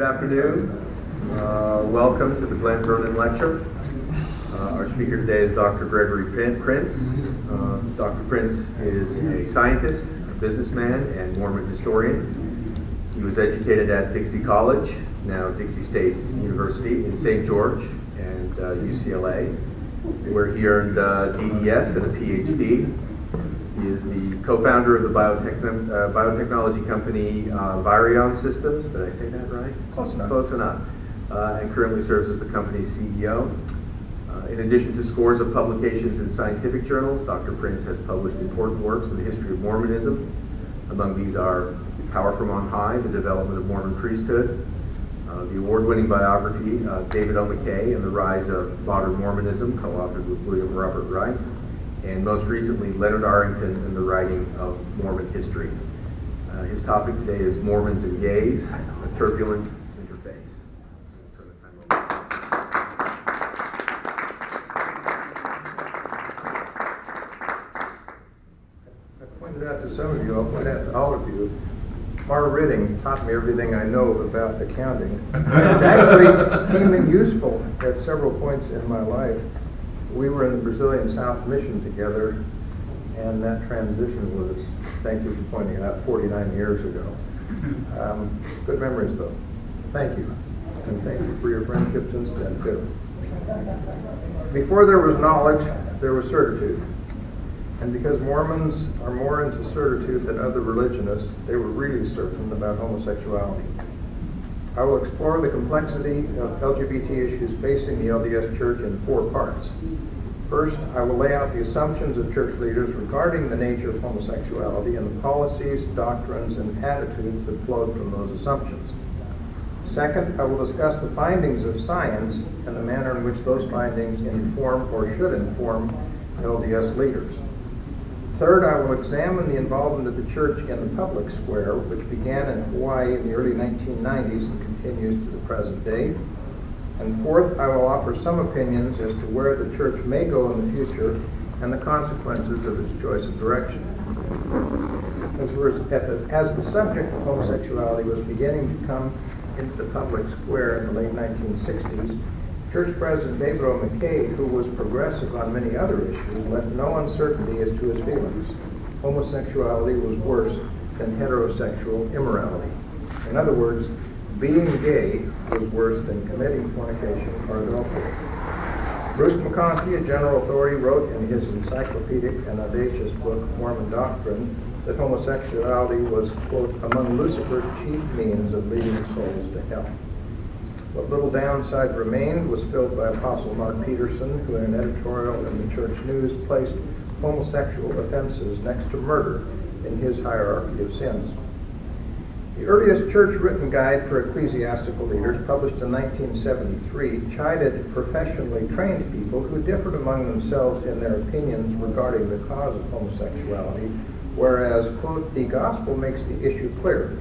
Good afternoon. Welcome to the Vernon Lecture. Our speaker today is Dr. Gregory Prince. Dr. Prince is a scientist, a businessman, and Mormon historian. He was educated at Dixie College, now Dixie State University, in St. George and UCLA, where he earned DES and a PhD. He is the co-founder of the biotechnology company Vernon Systems. Did I say that right? Close enough. Close enough. And currently serves as the company's CEO. In addition to scores of publications in scientific journals, Dr. Prince has published important works in the history of Mormonism. Among these are Power from On High, The Development of Mormon Priesthood, the award-winning biography, David O. McKay and the Rise of Modern Mormonism, co-authored with William Robert Wright, and most recently, Leonard Arrington and the Writing of Mormon History. His topic today is Mormons and Gays, a Turbulent Interface. I pointed out to some of you, I'll point out to all of you, Mara Ridding taught me everything I know about accounting. It actually came in useful at several points in my life. We were in the Brazilian South Mission together, and that transition was, thank you for pointing it out, 49 years ago. Good memories, though. Thank you. And thank you for your friendship since then, too. Before there was knowledge, there was certitude. And because Mormons are more into certitude than other religionists, they were really certain about homosexuality. I will explore the complexity of LGBT issues facing the LDS Church in 4 parts. First, I will lay out the assumptions of church leaders regarding the nature of homosexuality and the policies, doctrines, and attitudes that flowed from those assumptions. Second, I will discuss the findings of science and the manner in which those findings inform or should inform LDS leaders. Third, I will examine the involvement of the church in the public square, which began in Hawaii in the early 1990s and continues to the present day. And fourth, I will offer some opinions as to where the church may go in the future and the consequences of its choice of direction. As the subject of homosexuality was beginning to come into the public square in the late 1960s, Church President David O. McKay, who was progressive on many other issues, left no uncertainty as to his feelings. Homosexuality was worse than heterosexual immorality. In other words, being gay was worse than committing fornication or adultery. Bruce McConkie, a general authority, wrote in his encyclopedic and audacious book, Mormon Doctrine, that homosexuality was, quote, among Lucifer's chief means of leading souls to hell. What little downside remained was filled by Apostle Mark Peterson, who in an editorial in the Church News placed homosexual offenses next to murder in his hierarchy of sins. The earliest church-written guide for ecclesiastical leaders, published in 1973, chided professionally trained people who differed among themselves in their opinions regarding the cause of homosexuality, whereas, quote, the gospel makes the issue clear.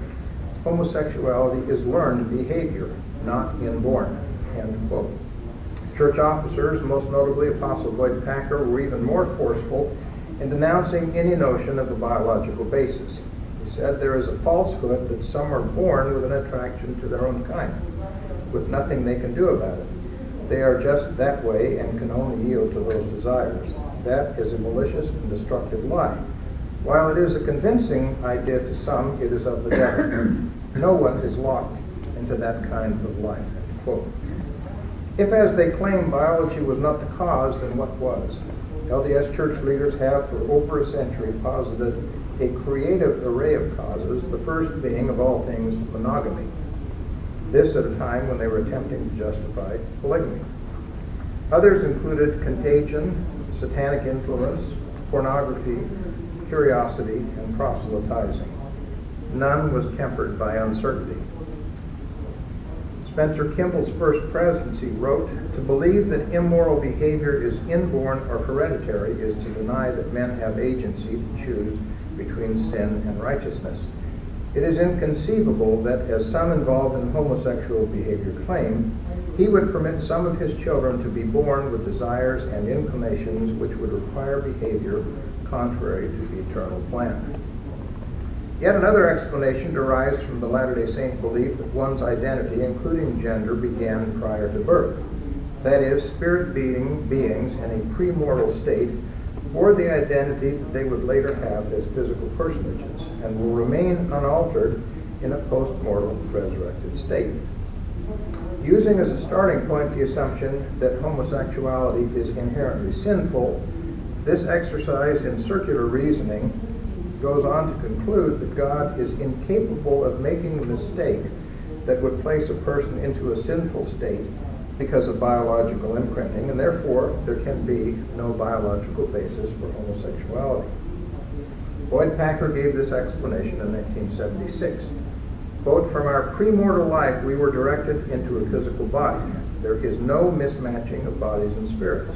Homosexuality is learned behavior, not inborn, end quote. Church officers, most notably Apostle Boyd Packer, were even more forceful in denouncing any notion of a biological basis. He said there is a falsehood that some are born with an attraction to their own kind, with nothing they can do about it. They are just that way and can only yield to those desires. That is a malicious and destructive lie. While it is a convincing idea to some, it is of the devil. No one is locked into that kind of life, end quote. If, as they claim, biology was not the cause, then what was? LDS church leaders have for over a century posited a creative array of causes, the first being, of all things, monogamy. This at a time when they were attempting to justify polygamy. Others included contagion, satanic influence, pornography, curiosity, and proselytizing. None was tempered by uncertainty. Spencer Kimball's first presidency wrote, to believe that immoral behavior is inborn or hereditary is to deny that men have agency to choose between sin and righteousness. It is inconceivable that, as some involved in homosexual behavior claim, he would permit some of his children to be born with desires and inclinations which would require behavior contrary to the eternal plan. Yet another explanation derives from the Latter-day Saint belief that one's identity, including gender, began prior to birth. That is, spirit beings in a premortal state bore the identity that they would later have as physical personages and will remain unaltered in a post-mortal resurrected state. Using as a starting point the assumption that homosexuality is inherently sinful, this exercise in circular reasoning goes on to conclude that God is incapable of making a mistake that would place a person into a sinful state because of biological imprinting, and therefore there can be no biological basis for homosexuality. Boyd Packer gave this explanation in 1976. Quote, "From our premortal life we were directed into a physical body. There is no mismatching of bodies and spirits.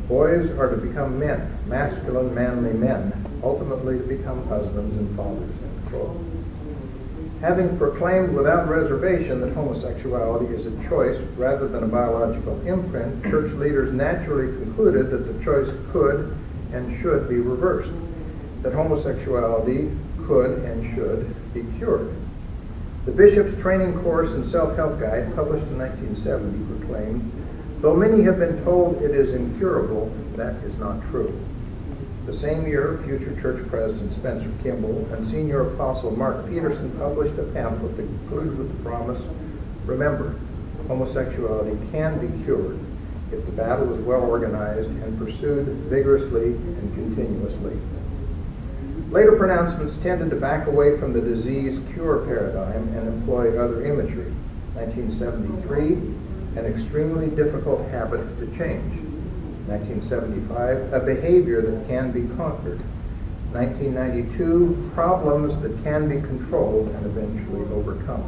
Boys are to become men, masculine, manly men, ultimately to become husbands and fathers." End quote. Having proclaimed without reservation that homosexuality is a choice rather than a biological imprint, church leaders naturally concluded that the choice could and should be reversed, that homosexuality could and should be cured. The Bishop's Training Course and Self-Help Guide, published in 1970, proclaimed, "Though many have been told it is incurable, that is not true." The same year, future church president Spencer Kimball and senior apostle Mark Peterson published a pamphlet that concluded with the promise, "Remember, homosexuality can be cured if the battle is well organized and pursued vigorously and continuously." Later pronouncements tended to back away from the disease cure paradigm and employ other imagery. 1973, an extremely difficult habit to change. 1975, a behavior that can be conquered. 1992, problems that can be controlled and eventually overcome.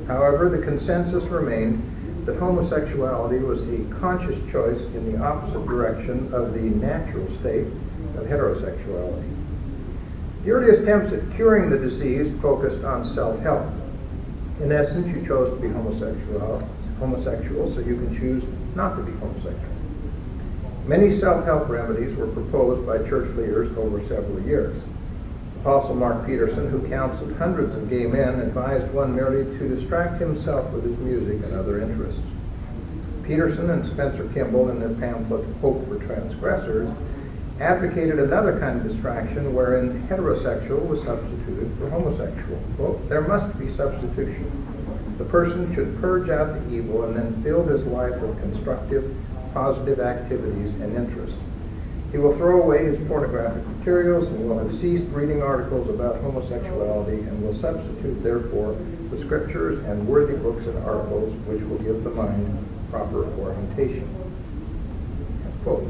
However, the consensus remained that homosexuality was a conscious choice in the opposite direction of the natural state of heterosexuality. The earliest attempts at curing the disease focused on self-help. In essence, you chose to be homosexual, so you can choose not to be homosexual. Many self-help remedies were proposed by church leaders over several years. Apostle Mark Peterson, who counseled hundreds of gay men, advised one merely to distract himself with his music and other interests. Peterson and Spencer Kimball, in their pamphlet Hope for Transgressors, advocated another kind of distraction wherein heterosexual was substituted for homosexual. Well, there must be substitution. The person should purge out the evil and then fill his life with constructive, positive activities and interests. He will throw away his pornographic materials and will have ceased reading articles about homosexuality and will substitute, therefore, the scriptures and worthy books and articles which will give the mind proper orientation. Quote.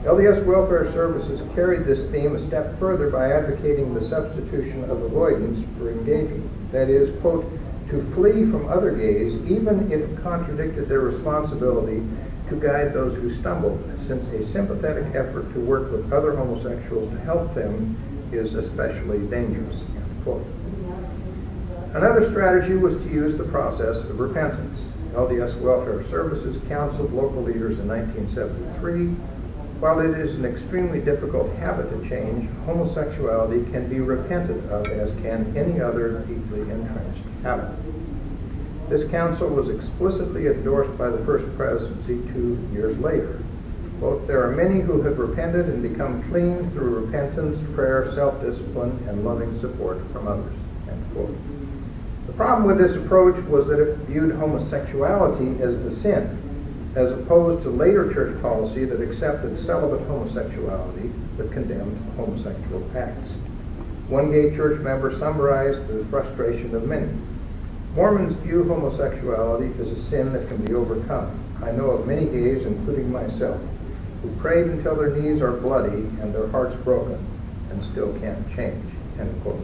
LDS Welfare Services carried this theme a step further by advocating the substitution of avoidance for engagement. That is, quote, to flee from other gays even if it contradicted their responsibility to guide those who stumble, since a sympathetic effort to work with other homosexuals to help them is especially dangerous. End quote. Another strategy was to use the process of repentance. LDS Welfare Services counseled local leaders in 1973. While it is an extremely difficult habit to change, homosexuality can be repented of as can any other deeply entrenched habit. This counsel was explicitly endorsed by the First Presidency 2 years later. Quote, there are many who have repented and become clean through repentance, prayer, self-discipline, and loving support from others. End quote. The problem with this approach was that it viewed homosexuality as the sin, as opposed to later church policy that accepted celibate homosexuality but condemned homosexual acts. One gay church member summarized the frustration of many. Mormons view homosexuality as a sin that can be overcome. I know of many gays, including myself, who prayed until their knees are bloody and their hearts broken and still can't change. End quote.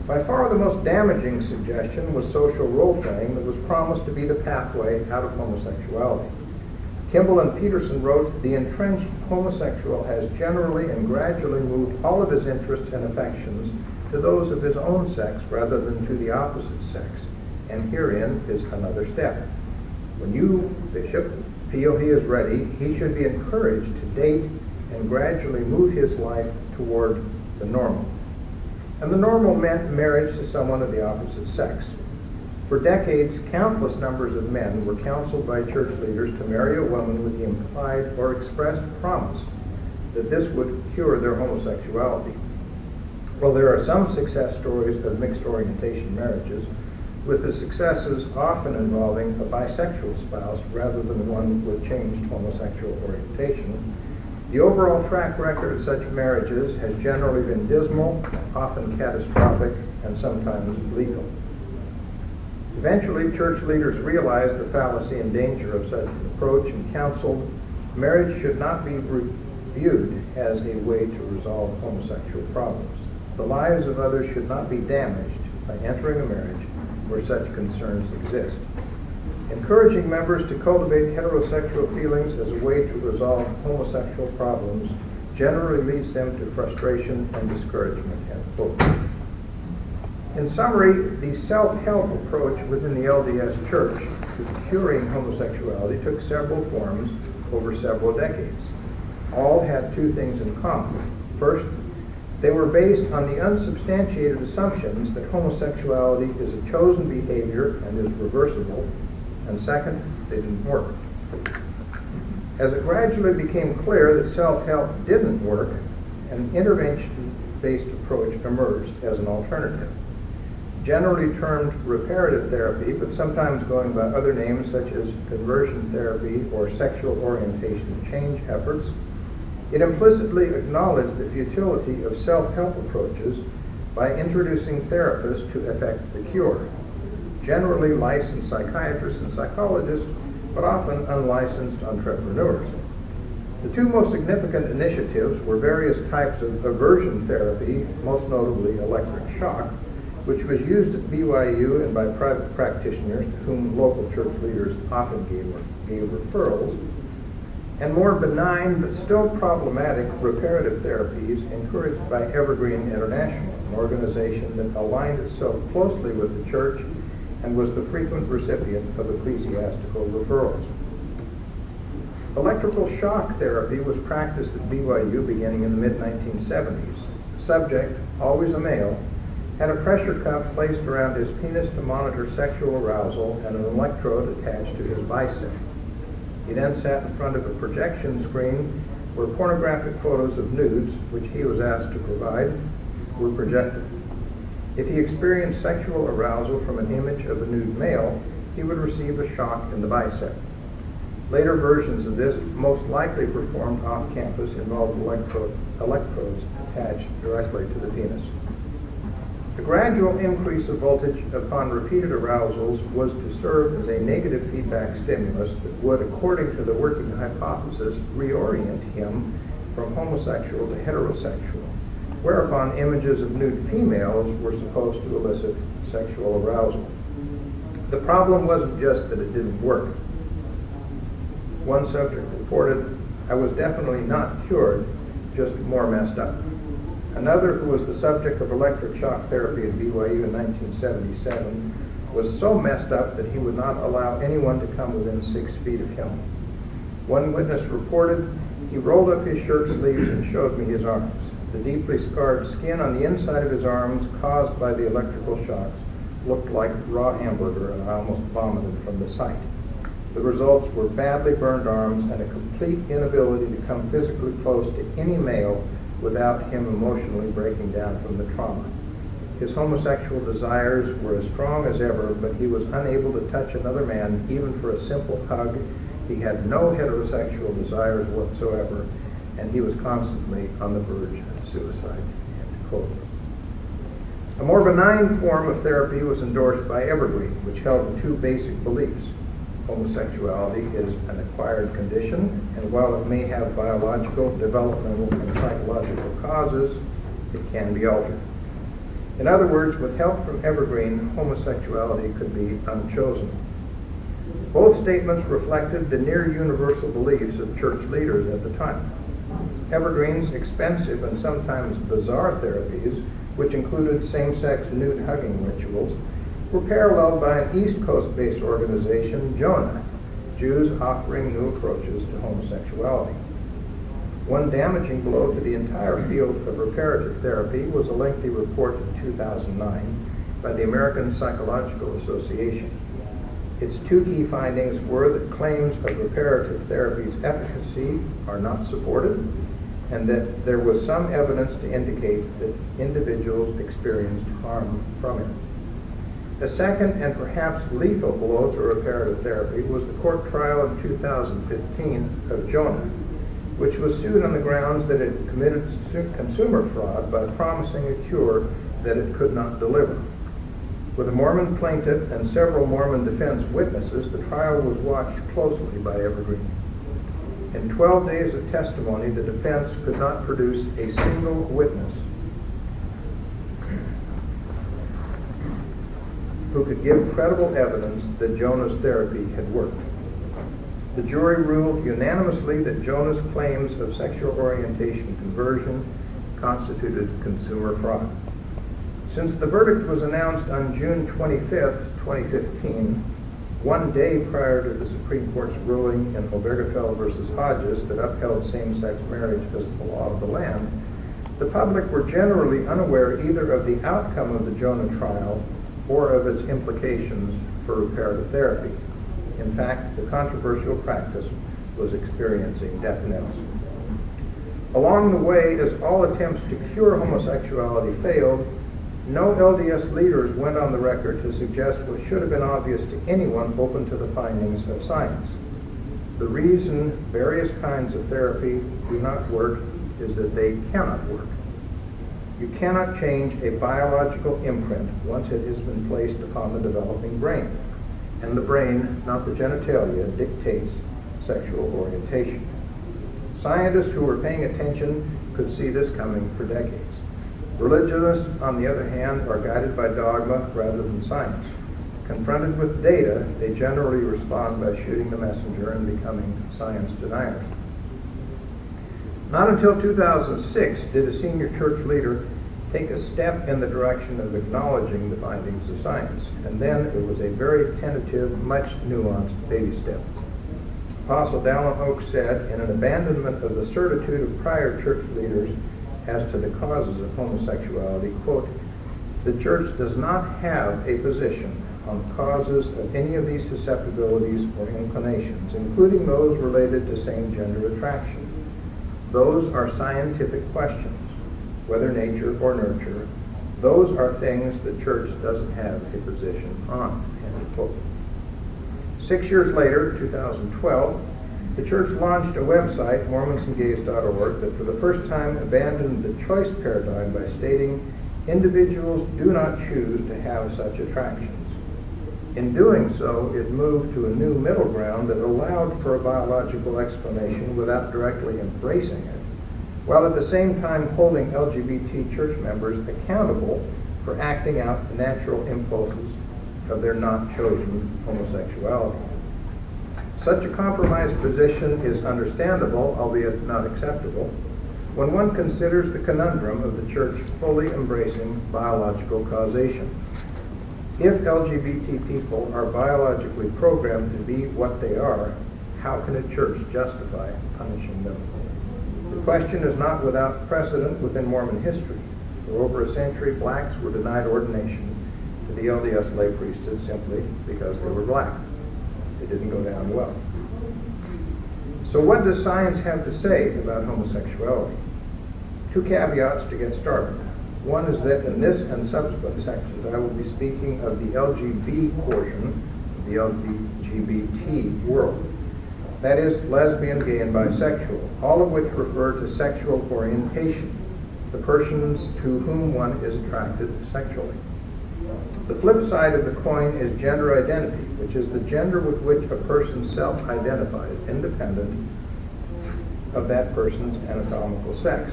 By far the most damaging suggestion was social role-playing that was promised to be the pathway out of homosexuality. Kimball and Peterson wrote, the entrenched homosexual has generally and gradually moved all of his interests and affections to those of his own sex rather than to the opposite sex. And herein is another step. When you, Bishop, feel he is ready, he should be encouraged to date and gradually move his life toward the normal. and the normal meant marriage to someone of the opposite sex. For decades, countless numbers of men were counseled by church leaders to marry a woman with the implied or expressed promise that this would cure their homosexuality. While there are some success stories of mixed orientation marriages, with the successes often involving a bisexual spouse rather than one with changed homosexual orientation, the overall track record of such marriages has generally been dismal, often catastrophic, and sometimes lethal. Eventually, church leaders realized the fallacy and danger of such an approach and counseled marriage should not be viewed as a way to resolve homosexual problems. The lives of others should not be damaged by entering a marriage where such concerns exist. Encouraging members to cultivate heterosexual feelings as a way to resolve homosexual problems generally leads them to frustration and discouragement. End quote. In summary, the self-help approach within the LDS Church to curing homosexuality took several forms over several decades. All had two things in common. First, they were based on the unsubstantiated assumptions that homosexuality is a chosen behavior and is reversible. And second, they didn't work. As it gradually became clear that self-help didn't work, an intervention-based approach emerged as an alternative. Generally termed reparative therapy, but sometimes going by other names such as conversion therapy or sexual orientation change efforts, it implicitly acknowledged the futility of self-help approaches by introducing therapists to effect the cure. Generally licensed psychiatrists and psychologists, but often unlicensed entrepreneurs. The two most significant initiatives were various types of aversion therapy, most notably electric shock, which was used at BYU and by private practitioners to whom local church leaders often gave referrals, and more benign but still problematic reparative therapies encouraged by Evergreen International, an organization that aligned itself closely with the church and was the frequent recipient of ecclesiastical referrals. Electrical shock therapy was practiced at BYU beginning in the mid-1970s. The subject, always a male, had a pressure cuff placed around his penis to monitor sexual arousal and an electrode attached to his bicep. He then sat in front of a projection screen where pornographic photos of nudes, which he was asked to provide, were projected. If he experienced sexual arousal from an image of a nude male, he would receive a shock in the bicep. Later versions of this, most likely performed off-campus, involved electrodes attached directly to the penis. The gradual increase of voltage upon repeated arousals was to serve as a negative feedback stimulus that would, according to the working hypothesis, reorient him from homosexual to heterosexual, whereupon images of nude females were supposed to elicit sexual arousal. The problem wasn't just that it didn't work. One subject reported, "I was definitely not cured, just more messed up." Another, who was the subject of electric shock therapy at BYU in 1977, was so messed up that he would not allow anyone to come within 6 feet of him. One witness reported, "He rolled up his shirt sleeves and showed me his arms. The deeply scarred skin on the inside of his arms, caused by the electrical shocks, looked like raw hamburger, and I almost vomited from the sight. The results were badly burned arms and a complete inability to come physically close to any male without him emotionally breaking down from the trauma. His homosexual desires were as strong as ever, but he was unable to touch another man, even for a simple hug. He had no heterosexual desires whatsoever, and he was constantly on the verge of suicide." End quote. A more benign form of therapy was endorsed by Evergreen, which held two basic beliefs. Homosexuality is an acquired condition, and while it may have biological, developmental, and psychological causes, it can be altered. In other words, with help from Evergreen, homosexuality could be unchosen. Both statements reflected the near universal beliefs of church leaders at the time. Evergreen's expensive and sometimes bizarre therapies, which included same-sex nude hugging rituals, were paralleled by an East Coast-based organization, Jonah, Jews offering new approaches to homosexuality. One damaging blow to the entire field of reparative therapy was a lengthy report in 2009 by the American Psychological Association. Its two key findings were that claims of reparative therapy's efficacy are not supported, and that there was some evidence to indicate that individuals experienced harm from it. A second and perhaps lethal blow to reparative therapy was the court trial in 2015 of Jonah, which was sued on the grounds that it committed consumer fraud by promising a cure that it could not deliver. With a Mormon plaintiff and several Mormon defense witnesses, the trial was watched closely by Evergreen. In 12 days of testimony, the defense could not produce a single witness who could give credible evidence that Jonah's therapy had worked. The jury ruled unanimously that Jonah's claims of sexual orientation conversion constituted consumer fraud. Since the verdict was announced on June 25, 2015, one day prior to the Supreme Court's ruling in Obergefell versus Hodges that upheld same-sex marriage as the law of the land, the public were generally unaware either of the outcome of the Jonah trial or of its implications for reparative therapy. In fact, the controversial practice was experiencing death knells. Along the way, as all attempts to cure homosexuality failed, no LDS leaders went on the record to suggest what should have been obvious to anyone open to the findings of science. The reason various kinds of therapy do not work is that they cannot work. You cannot change a biological imprint once it has been placed upon the developing brain. And the brain, not the genitalia, dictates sexual orientation. Scientists who were paying attention could see this coming for decades. Religionists, on the other hand, are guided by dogma rather than science. Confronted with data, they generally respond by shooting the messenger and becoming science deniers. Not until 2006 did a senior church leader take a step in the direction of acknowledging the findings of science, and then it was a very tentative, much nuanced baby step. Apostle Dallin Oak said, in an abandonment of the certitude of prior church leaders as to the causes of homosexuality, quote, "The church does not have a position on the causes of any of these susceptibilities or inclinations, including those related to same-gender attraction. Those are scientific questions, whether nature or nurture. Those are things the church doesn't have a position on," end quote. 6 years later, 2012, the church launched a website, mormonsandgays.org, that for the first time abandoned the choice paradigm by stating individuals do not choose to have such attractions. In doing so, it moved to a new middle ground that allowed for a biological explanation without directly embracing it, while at the same time holding LGBT church members accountable for acting out the natural impulses of their not chosen homosexuality. Such a compromised position is understandable, albeit not acceptable, when one considers the conundrum of the church fully embracing biological causation. If LGBT people are biologically programmed to be what they are, how can a church justify punishing them? The question is not without precedent within Mormon history. For over a century, blacks were denied ordination to the LDS lay priesthood simply because they were black. It didn't go down well. So what does science have to say about homosexuality? Two caveats to get started. One is that in this and subsequent sections, I will be speaking of the LGB portion of the LGBT world. That is, lesbian, gay, and bisexual, all of which refer to sexual orientation, the persons to whom one is attracted sexually. The flip side of the coin is gender identity, which is the gender with which a person self-identifies, independent of that person's anatomical sex.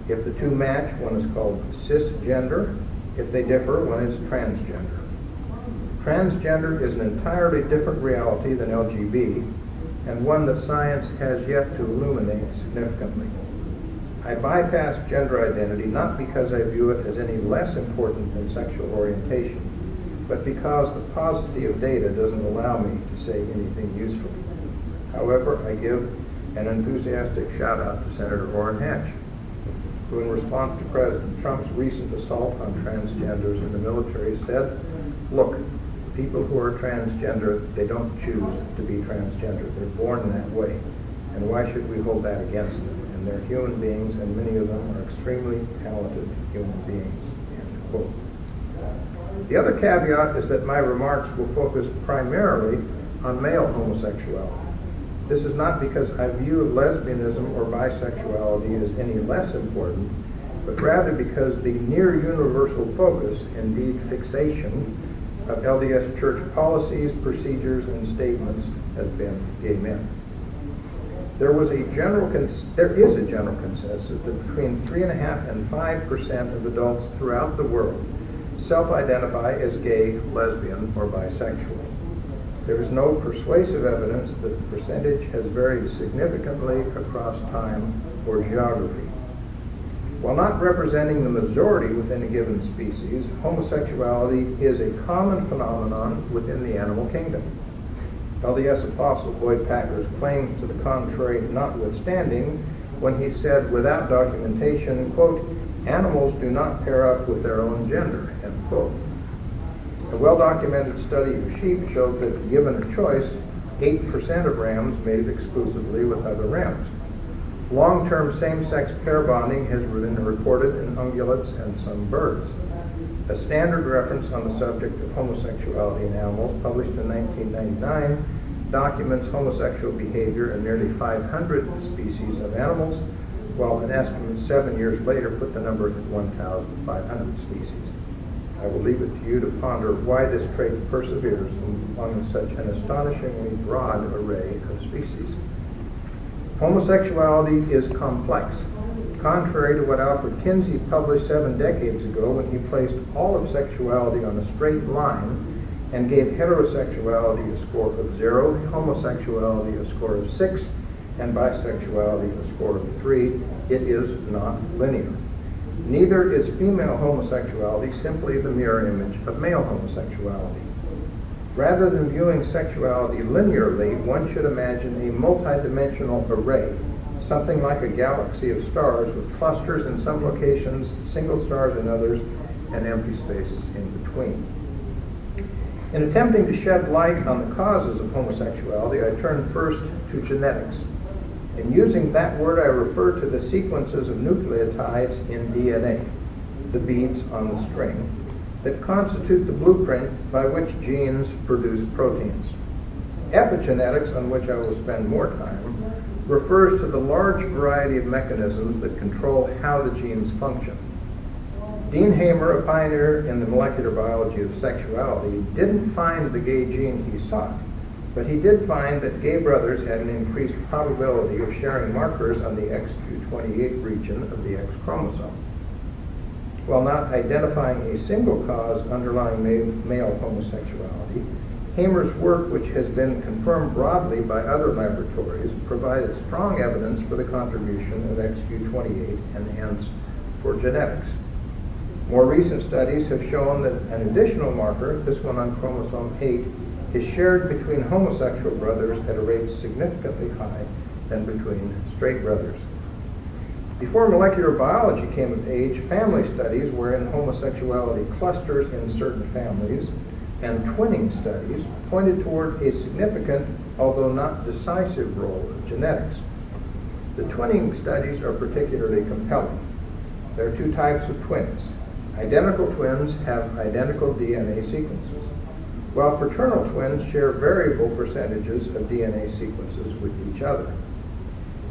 If the two match, one is called cisgender. If they differ, one is transgender. Transgender is an entirely different reality than LGB, and one that science has yet to illuminate significantly. I bypass gender identity not because I view it as any less important than sexual orientation, but because the paucity of data doesn't allow me to say anything useful. However, I give An enthusiastic shout out to Senator Orrin Hatch, who in response to President Trump's recent assault on transgenders in the military said, "Look, people who are transgender, they don't choose to be transgender. They're born that way. And why should we hold that against them? And they're human beings, and many of them are extremely talented human beings." End quote. The other caveat is that my remarks will focus primarily on male homosexuality. This is not because I view lesbianism or bisexuality as any less important, but rather because the near universal focus, indeed fixation, of LDS Church policies, procedures, and statements has been gay men. There is a general consensus that between 3.5% and 5% of adults throughout the world self-identify as gay, lesbian, or bisexual. There is no persuasive evidence that the percentage has varied significantly across time or geography. While not representing the majority within a given species, homosexuality is a common phenomenon within the animal kingdom. LDS Apostle Boyd Packer's claim to the contrary notwithstanding, when he said without documentation, quote, "Animals do not pair up with their own gender," end quote. A well-documented study of sheep showed that given a choice, 8% of rams mated exclusively with other rams. Long-term same-sex pair bonding has been reported in ungulates and some birds. A standard reference on the subject of homosexuality in animals, published in 1999, documents homosexual behavior in nearly 500 species of animals, while an estimate 7 years later put the number at 1,500 species. I will leave it to you to ponder why this trait perseveres among such an astonishingly broad array of species. Homosexuality is complex. Contrary to what Alfred Kinsey published 7 decades ago when he placed all of sexuality on a straight line and gave heterosexuality a score of 0, homosexuality a score of 6, and bisexuality a score of 3, it is not linear. Neither is female homosexuality simply the mirror image of male homosexuality. Rather than viewing sexuality linearly, one should imagine a multidimensional array, something like a galaxy of stars with clusters in some locations, single stars in others, and empty spaces in between. In attempting to shed light on the causes of homosexuality, I turn first to genetics. In using that word, I refer to the sequences of nucleotides in DNA, the beads on the string, that constitute the blueprint by which genes produce proteins. Epigenetics, on which I will spend more time, refers to the large variety of mechanisms that control how the genes function. Dean Hamer, a pioneer in the molecular biology of sexuality, didn't find the gay gene he sought, but he did find that gay brothers had an increased probability of sharing markers on the XQ28 region of the X chromosome. While not identifying a single cause underlying male homosexuality, Hamer's work, which has been confirmed broadly by other laboratories, provided strong evidence for the contribution of XQ28 and hence for genetics. More recent studies have shown that an additional marker, this one on chromosome 8, is shared between homosexual brothers at a rate significantly higher than between straight brothers. Before molecular biology came of age, family studies wherein homosexuality clusters in certain families and twinning studies pointed toward a significant, although not decisive, role of genetics. The twinning studies are particularly compelling. There are 2 types of twins. Identical twins have identical DNA sequences, while fraternal twins share variable percentages of DNA sequences with each other.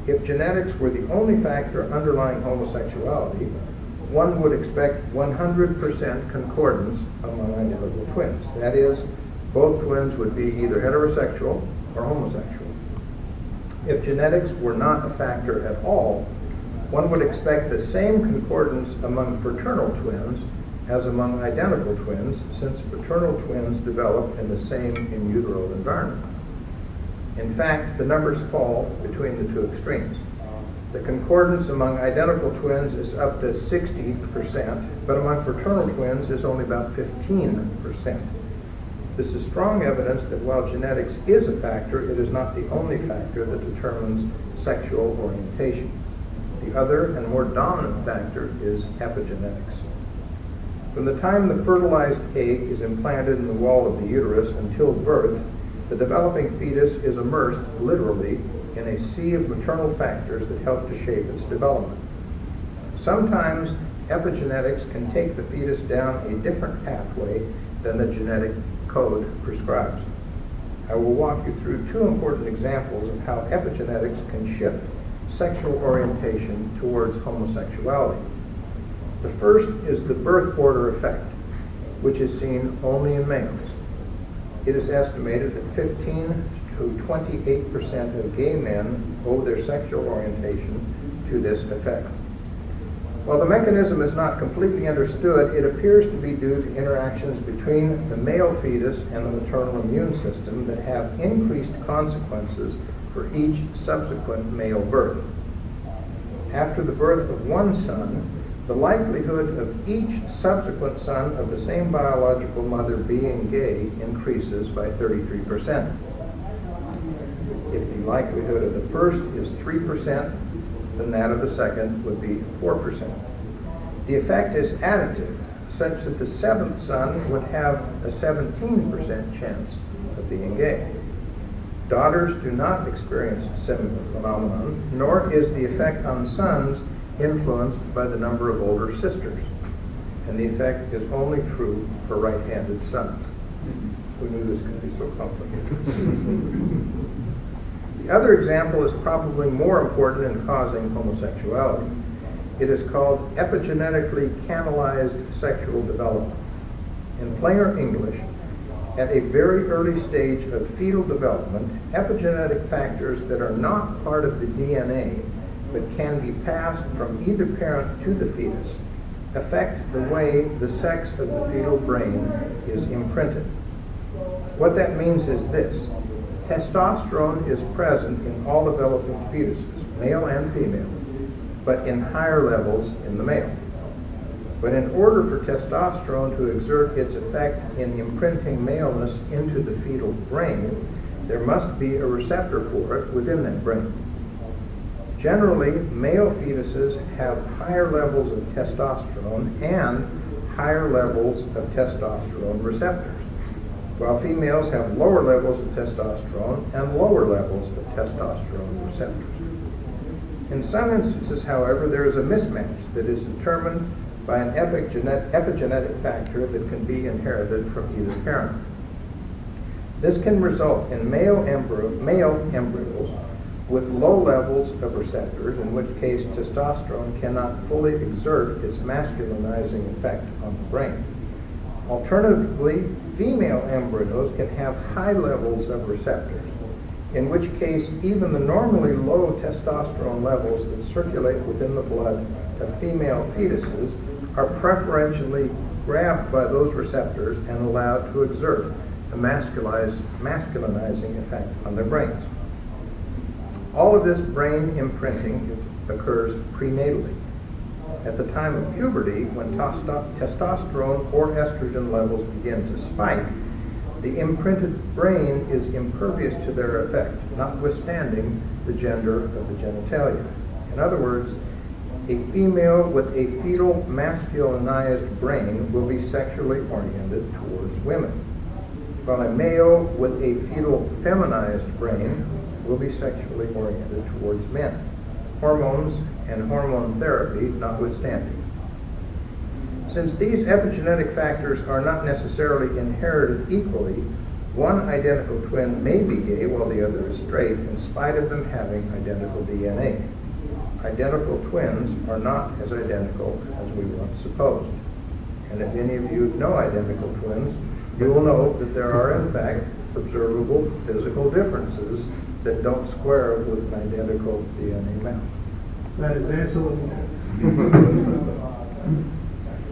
If genetics were the only factor underlying homosexuality, one would expect 100% concordance among identical twins. That is, both twins would be either heterosexual or homosexual. If genetics were not a factor at all, one would expect the same concordance among fraternal twins as among identical twins, since fraternal twins develop in the same in utero environment. In fact, the numbers fall between the 2 extremes. The concordance among identical twins is up to 60%, but among fraternal twins is only about 15%. This is strong evidence that while genetics is a factor, it is not the only factor that determines sexual orientation. The other and more dominant factor is epigenetics. From the time the fertilized egg is implanted in the wall of the uterus until birth, the developing fetus is immersed, literally, in a sea of maternal factors that help to shape its development. Sometimes epigenetics can take the fetus down a different pathway than the genetic code prescribes. I will walk you through two important examples of how epigenetics can shift sexual orientation towards homosexuality. The first is the birth order effect, which is seen only in males. It is estimated that 15 to 28% of gay men owe their sexual orientation to this effect. While the mechanism is not completely understood, it appears to be due to interactions between the male fetus and the maternal immune system that have increased consequences for each subsequent male birth. After the birth of one son, the likelihood of each subsequent son of the same biological mother being gay increases by 33%. If the likelihood of the first is 3%, then that of the second would be 4%. The effect is additive, such that the seventh son would have a 17% chance of being gay. Daughters do not experience a similar phenomenon, nor is the effect on sons influenced by the number of older sisters. And the effect is only true for right-handed sons. Who knew this could be so complicated? The other example is probably more important in causing homosexuality. It is called epigenetically canalized sexual development. In plainer English, at a very early stage of fetal development, epigenetic factors that are not part of the DNA but can be passed from either parent to the fetus affect the way the sex of the fetal brain is imprinted. What that means is this. Testosterone is present in all developing fetuses, male and female, but in higher levels in the male. But in order for testosterone to exert its effect in imprinting maleness into the fetal brain, there must be a receptor for it within that brain. Generally, male fetuses have higher levels of testosterone and higher levels of testosterone receptors, while females have lower levels of testosterone and lower levels of testosterone receptors. In some instances, however, there is a mismatch that is determined by an epigenetic factor that can be inherited from either parent. This can result in male embryos with low levels of receptors, in which case testosterone cannot fully exert its masculinizing effect on the brain. Alternatively, female embryos can have high levels of receptors, in which case even the normally low testosterone levels that circulate within the blood of female fetuses are preferentially grabbed by those receptors and allowed to exert a masculinizing effect on their brains. All of this brain imprinting occurs prenatally. At the time of puberty, when testosterone or estrogen levels begin to spike, the imprinted brain is impervious to their effect, notwithstanding the gender of the genitalia. In other words, a female with a fetal masculinized brain will be sexually oriented towards women, while a male with a fetal feminized brain will be sexually oriented towards men, hormones and hormone therapy notwithstanding. Since these epigenetic factors are not necessarily inherited equally, one identical twin may be gay while the other is straight, in spite of them having identical DNA. Identical twins are not as identical as we once supposed. And if any of you know identical twins, you will know that there are in fact observable physical differences that don't square with an identical DNA match. That is absolutely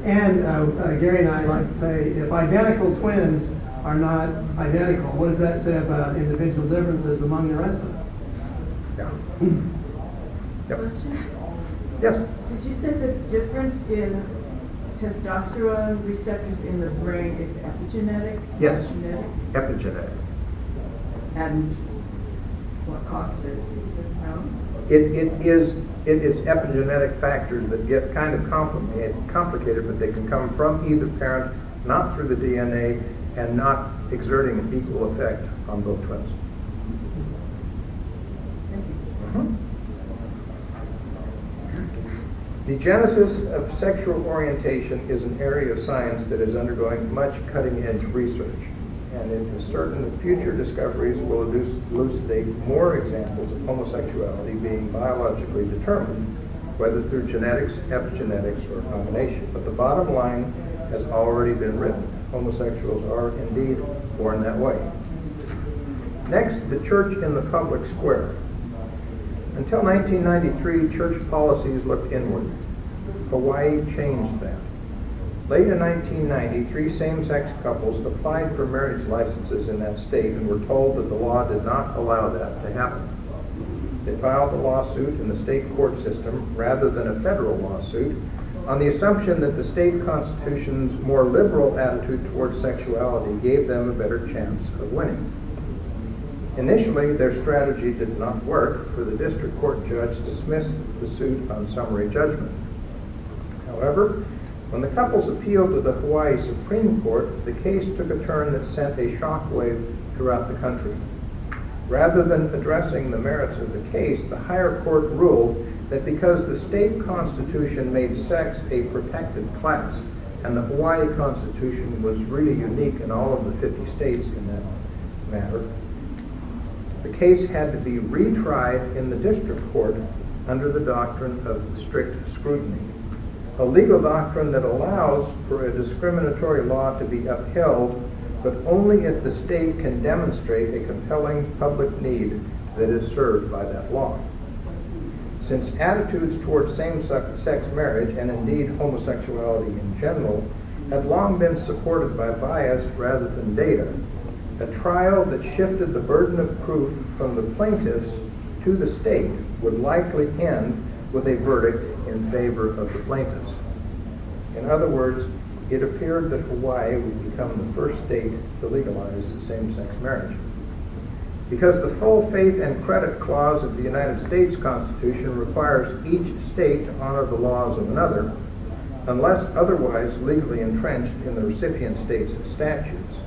And Gary and I like to say, if identical twins are not identical, what does that say about individual differences among the rest of us? Yeah. Yep. Question? Yes. Did you say the difference in testosterone receptors in the brain is epigenetic? Yes. Genetic? Epigenetic. And what causes it? Is it known? It is epigenetic factors that get kind of complicated, but they can come from either parent, not through the DNA, and not exerting an equal effect on both twins. Thank you. The genesis of sexual orientation is an area of science that is undergoing much cutting-edge research, and it is certain that future discoveries will elucidate more examples of homosexuality being biologically determined, whether through genetics, epigenetics, or a combination. But the bottom line has already been written. Homosexuals are indeed born that way. Next, the church in the public square. Until 1993, church policies looked inward. Hawaii changed that. Late in 1990, 3 same-sex couples applied for marriage licenses in that state and were told that the law did not allow that to happen. They filed a lawsuit in the state court system rather than a federal lawsuit on the assumption that the state constitution's more liberal attitude towards sexuality gave them a better chance of winning. Initially, their strategy did not work, for the district court judge dismissed the suit on summary judgment. However, when the couples appealed to the Hawaii Supreme Court, the case took a turn that sent a shockwave throughout the country. Rather than addressing the merits of the case, the higher court ruled that because the state constitution made sex a protected class, and the Hawaii Constitution was really unique in all of the 50 states in that matter, the case had to be retried in the district court under the doctrine of strict scrutiny, a legal doctrine that allows for a discriminatory law to be upheld, but only if the state can demonstrate a compelling public need that is served by that law. Since attitudes towards same-sex marriage, and indeed homosexuality in general, had long been supported by bias rather than data, a trial that shifted the burden of proof from the plaintiffs to the state would likely end with a verdict in favor of the plaintiffs. In other words, it appeared that Hawaii would become the first state to legalize same-sex marriage. Because the full faith and credit clause of the United States Constitution requires each state to honor the laws of another, unless otherwise legally entrenched in the recipient state's statutes,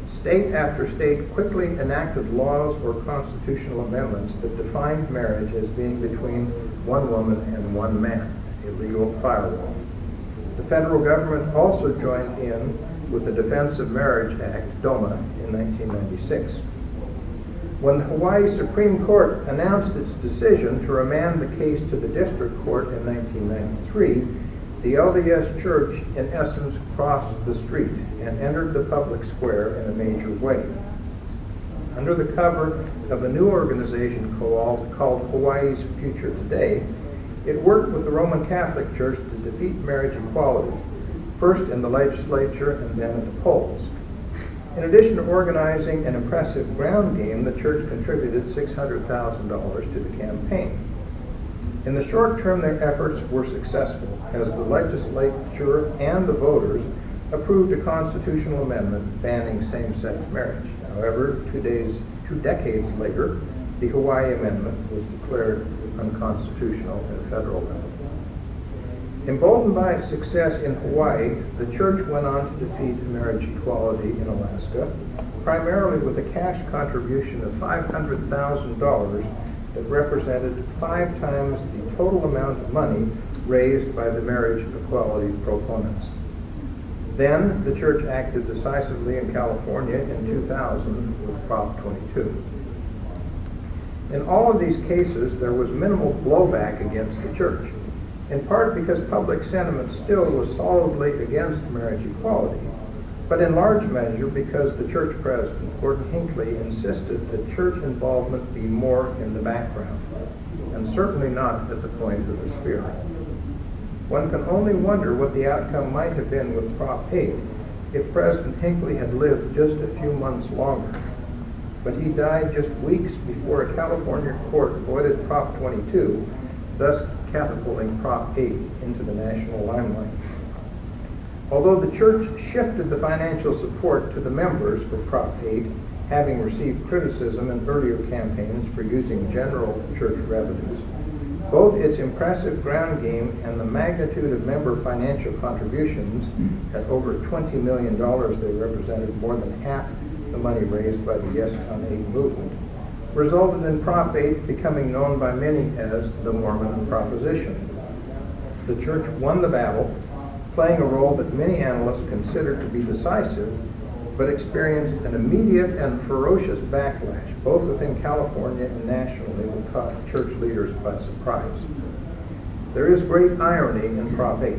state after state quickly enacted laws or constitutional amendments that defined marriage as being between one woman and one man, a legal firewall. The federal government also joined in with the Defense of Marriage Act, DOMA, in 1996. When the Hawaii Supreme Court announced its decision to remand the case to the district court in 1993, the LDS Church, in essence, crossed the street and entered the public square in a major way. Under the cover of a new organization called Hawaii's Future Today, it worked with the Roman Catholic Church to defeat marriage equality, first in the legislature and then at the polls. In addition to organizing an impressive ground game, the church contributed $600,000 to the campaign. In the short term, their efforts were successful, as the legislature and the voters approved a constitutional amendment banning same-sex marriage. However, 2 decades later, the Hawaii Amendment was declared unconstitutional at a federal level. Emboldened by its success in Hawaii, the church went on to defeat marriage equality in Alaska, primarily with a cash contribution of $500,000 that represented 5 times the total amount of money raised by the marriage equality proponents. Then, the church acted decisively in California in 2000 with Prop 22. In all of these cases, there was minimal blowback against the church, in part because public sentiment still was solidly against marriage equality, but in large measure because the church president, Gordon Hinckley, insisted that church involvement be more in the background, and certainly not at the point of the spear. One can only wonder what the outcome might have been with Prop 8 if President Hinckley had lived just a few months longer. But he died just weeks before a California court voided Prop 22, thus catapulting Prop 8 into the national limelight. Although the church shifted the financial support to the members with Prop 8, having received criticism in earlier campaigns for using general church revenues, both its impressive ground game and the magnitude of member financial contributions, at over $20 million, they represented more than half the money raised by the Yes on 8 movement, resulted in Prop 8 becoming known by many as the Mormon proposition. The church won the battle, playing a role that many analysts consider to be decisive, but experienced an immediate and ferocious backlash, both within California and nationally, that caught church leaders by surprise. There is great irony in Prop 8.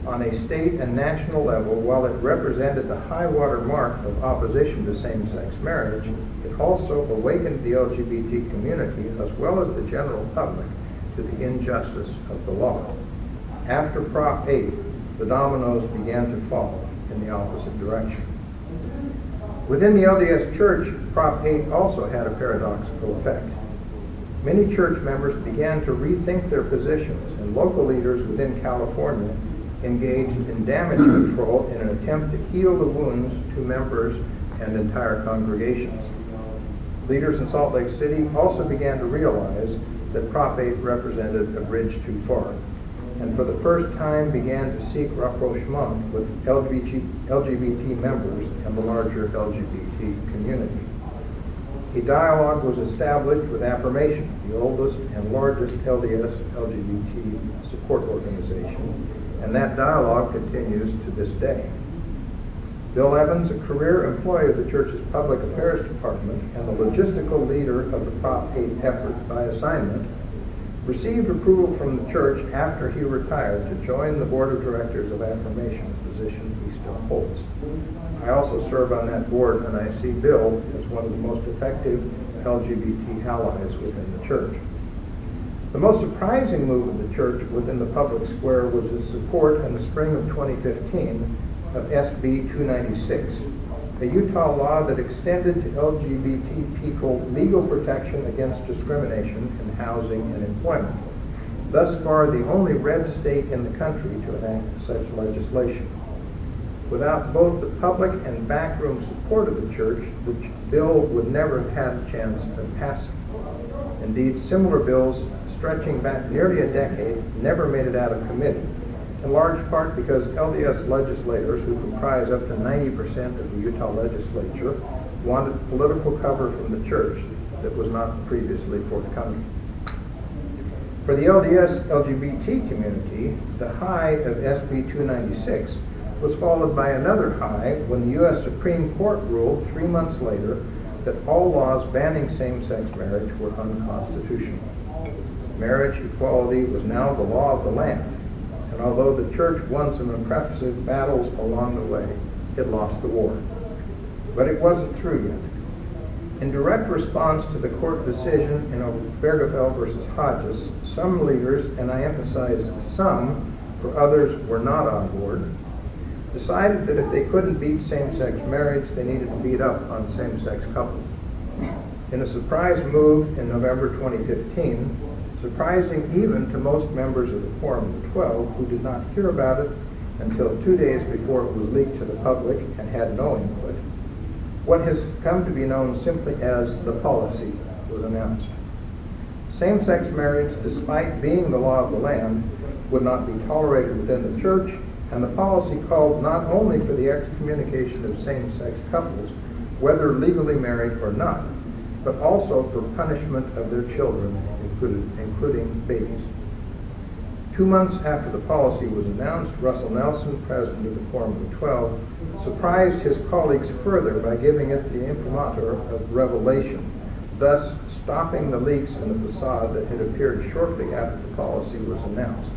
On a state and national level, while it represented the high water mark of opposition to same-sex marriage, it also awakened the LGBT community, as well as the general public, to the injustice of the law. After Prop 8, the dominoes began to fall in the opposite direction. Within the LDS Church, Prop 8 also had a paradoxical effect. Many church members began to rethink their positions, and local leaders within California engaged in damage control in an attempt to heal the wounds to members and entire congregations. Leaders in Salt Lake City also began to realize that Prop 8 represented a bridge too far, and for the first time began to seek rapprochement with LGBT members and the larger LGBT community. A dialogue was established with Affirmation, the oldest and largest LDS LGBT support organization, and that dialogue continues to this day. Bill Evans, a career employee of the church's public affairs department and the logistical leader of the Prop 8 effort by assignment, received approval from the church after he retired to join the board of directors of Affirmation, a position he still holds. I also serve on that board, and I see Bill as one of the most effective LGBT allies within the church. The most surprising move of the church within the public square was its support in the spring of 2015 of SB 296, a Utah law that extended to LGBT people legal protection against discrimination in housing and employment. Thus far, the only red state in the country to enact such legislation. Without both the public and backroom support of the church, the bill would never have had a chance of passing. Indeed, similar bills stretching back nearly a decade never made it out of committee, in large part because LDS legislators, who comprise up to 90% of the Utah legislature, wanted political cover from the church that was not previously forthcoming. For the LDS LGBT community, the high of SB 296 was followed by another high when the U.S. Supreme Court ruled 3 months later that all laws banning same-sex marriage were unconstitutional. Marriage equality was now the law of the land, and although the church won some impressive battles along the way, it lost the war. But it wasn't through yet. In direct response to the court decision in Obergefell versus Hodges, some leaders, and I emphasize some, for others were not on board, decided that if they couldn't beat same-sex marriage, they needed to beat up on same-sex couples. In a surprise move in November 2015, surprising even to most members of the Quorum of the 12 who did not hear about it until 2 days before it was leaked to the public and had no input, what has come to be known simply as the policy was announced. Same-sex marriage, despite being the law of the land, would not be tolerated within the church, and the policy called not only for the excommunication of same-sex couples, whether legally married or not, but also for punishment of their children, including babies. 2 months after the policy was announced, Russell Nelson, president of the Quorum of the 12, surprised his colleagues further by giving it the imprimatur of revelation, thus stopping the leaks in the facade that had appeared shortly after the policy was announced,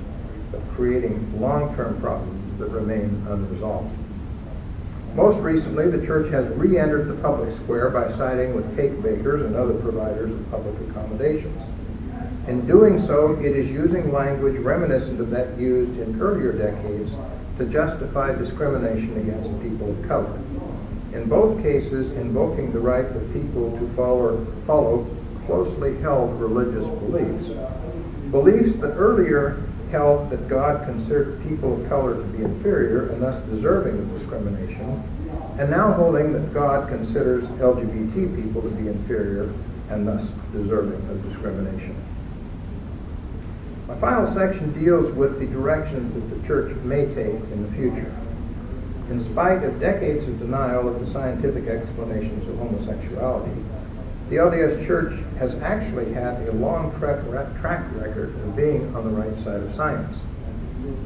but creating long-term problems that remain unresolved. Most recently, the church has re-entered the public square by siding with cake bakers and other providers of public accommodations. In doing so, it is using language reminiscent of that used in earlier decades to justify discrimination against people of color. In both cases, invoking the right of people to follow closely held religious beliefs. Beliefs that earlier held that God considered people of color to be inferior and thus deserving of discrimination, and now holding that God considers LGBT people to be inferior and thus deserving of discrimination. My final section deals with the directions that the church may take in the future. In spite of decades of denial of the scientific explanations of homosexuality, the LDS Church has actually had a long track record of being on the right side of science.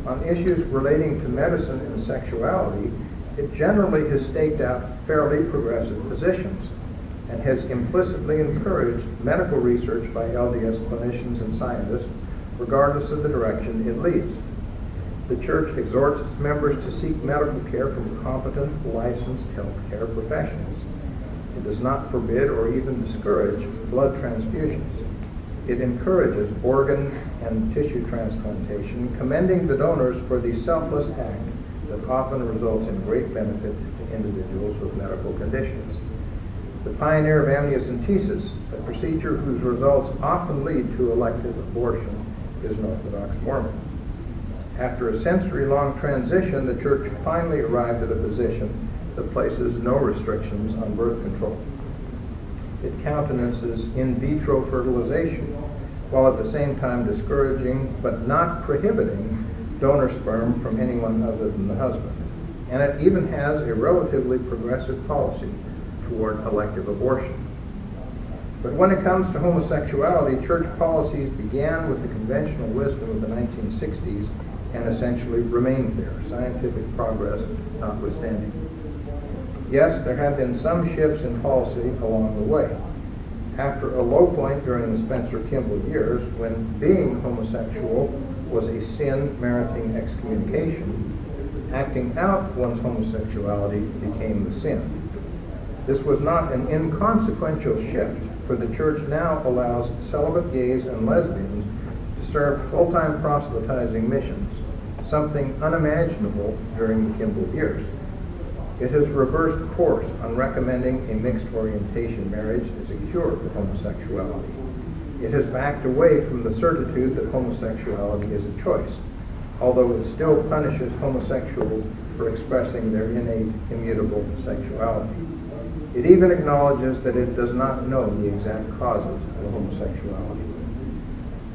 On issues relating to medicine and sexuality, it generally has staked out fairly progressive positions and has implicitly encouraged medical research by LDS clinicians and scientists, regardless of the direction it leads. The Church exhorts its members to seek medical care from competent, licensed healthcare professionals. It does not forbid or even discourage blood transfusions. It encourages organ and tissue transplantation, commending the donors for the selfless act that often results in great benefit to individuals with medical conditions. The pioneer of amniocentesis, a procedure whose results often lead to elective abortion, is an Orthodox Mormon. After a century-long transition, the Church finally arrived at a position that places no restrictions on birth control. It countenances in vitro fertilization, while at the same time discouraging but not prohibiting donor sperm from anyone other than the husband. And it even has a relatively progressive policy toward elective abortion. But when it comes to homosexuality, church policies began with the conventional wisdom of the 1960s and essentially remained there, scientific progress notwithstanding. Yes, there have been some shifts in policy along the way. After a low point during the Spencer Kimball years, when being homosexual was a sin meriting excommunication, acting out one's homosexuality became the sin. This was not an inconsequential shift, for the Church now allows celibate gays and lesbians to serve full-time proselytizing missions, something unimaginable during the Kimball years. It has reversed course on recommending a mixed orientation marriage as a cure for homosexuality. It has backed away from the certitude that homosexuality is a choice, although it still punishes homosexuals for expressing their innate, immutable sexuality. It even acknowledges that it does not know the exact causes of homosexuality.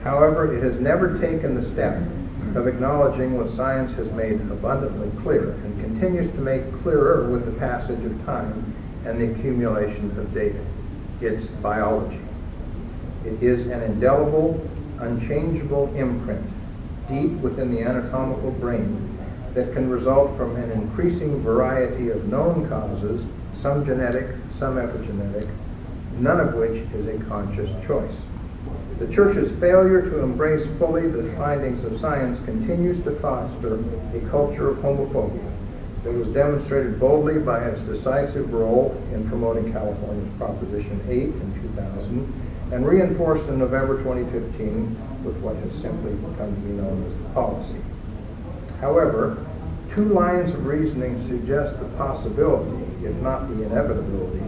However, it has never taken the step of acknowledging what science has made abundantly clear and continues to make clearer with the passage of time and the accumulation of data. It's biology. It is an indelible, unchangeable imprint deep within the anatomical brain that can result from an increasing variety of known causes, some genetic, some epigenetic, none of which is a conscious choice. The Church's failure to embrace fully the findings of science continues to foster a culture of homophobia that was demonstrated boldly by its decisive role in promoting California's Proposition 8 in 2000 and reinforced in November 2015 with what has simply come to be known as the policy. However, two lines of reasoning suggest the possibility, if not the inevitability,